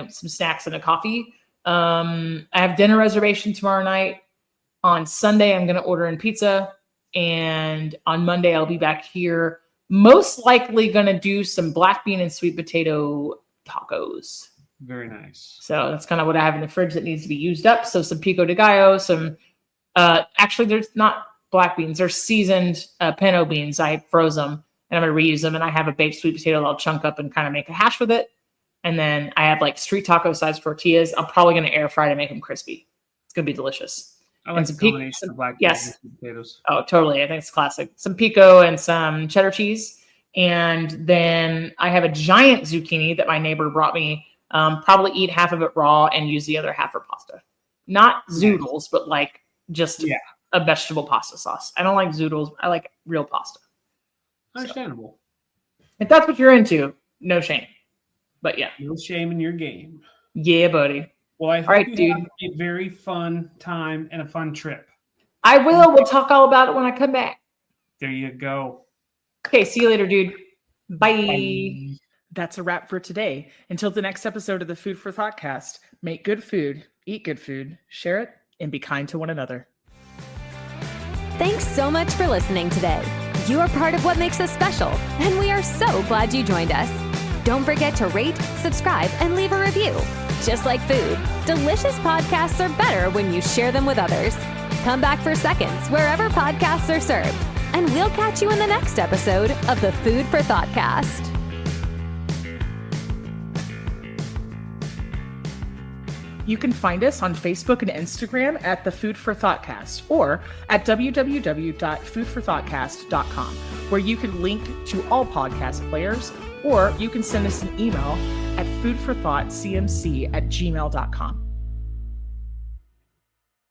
some snacks and a coffee. I have dinner reservation tomorrow night. On Sunday, I'm going to order in pizza. And on Monday, I'll be back here. Most likely going to do some black bean and sweet potato tacos. Very nice. So that's kind of what I have in the fridge that needs to be used up. So some pico de gallo, some... actually, there's not black beans. They're seasoned pinto beans. I froze them, and I'm going to reuse them. And I have a baked sweet potato that I'll chunk up and kind of make a hash with it. And then I have street taco size tortillas. I'm probably going to air fry to make them crispy. It's going to be delicious. I like the combination of black beans and sweet potatoes. Oh, totally. I think it's classic. Some pico and some cheddar cheese. And then I have a giant zucchini that my neighbor brought me. Probably eat half of it raw and use the other half for pasta. Not zoodles, but just a vegetable pasta sauce. I don't like zoodles. I like real pasta. Understandable. So, if that's what you're into, no shame. But yeah. No shame in your game. Yeah, buddy. Well, I hope you have a very fun time and a fun trip. I will. We'll talk all about it when I come back. There you go. Okay, see you later, dude. Bye. Bye. That's a wrap for today. Until the next episode of the Food for ThoughtCast, make good food, eat good food, share it, and be kind to one another. Thanks so much for listening today. You are part of what makes us special, and we are so glad you joined us. Don't forget to rate, subscribe, and leave a review. Just like food, delicious podcasts are better when you share them with others. Come back for seconds wherever podcasts are served, and we'll catch you in the next episode of the Food for ThoughtCast. You can find us on Facebook and Instagram at the Food for ThoughtCast or at www.foodforthoughtcast.com, where you can link to all podcast players, or you can send us an email at foodforthoughtcmc@gmail.com.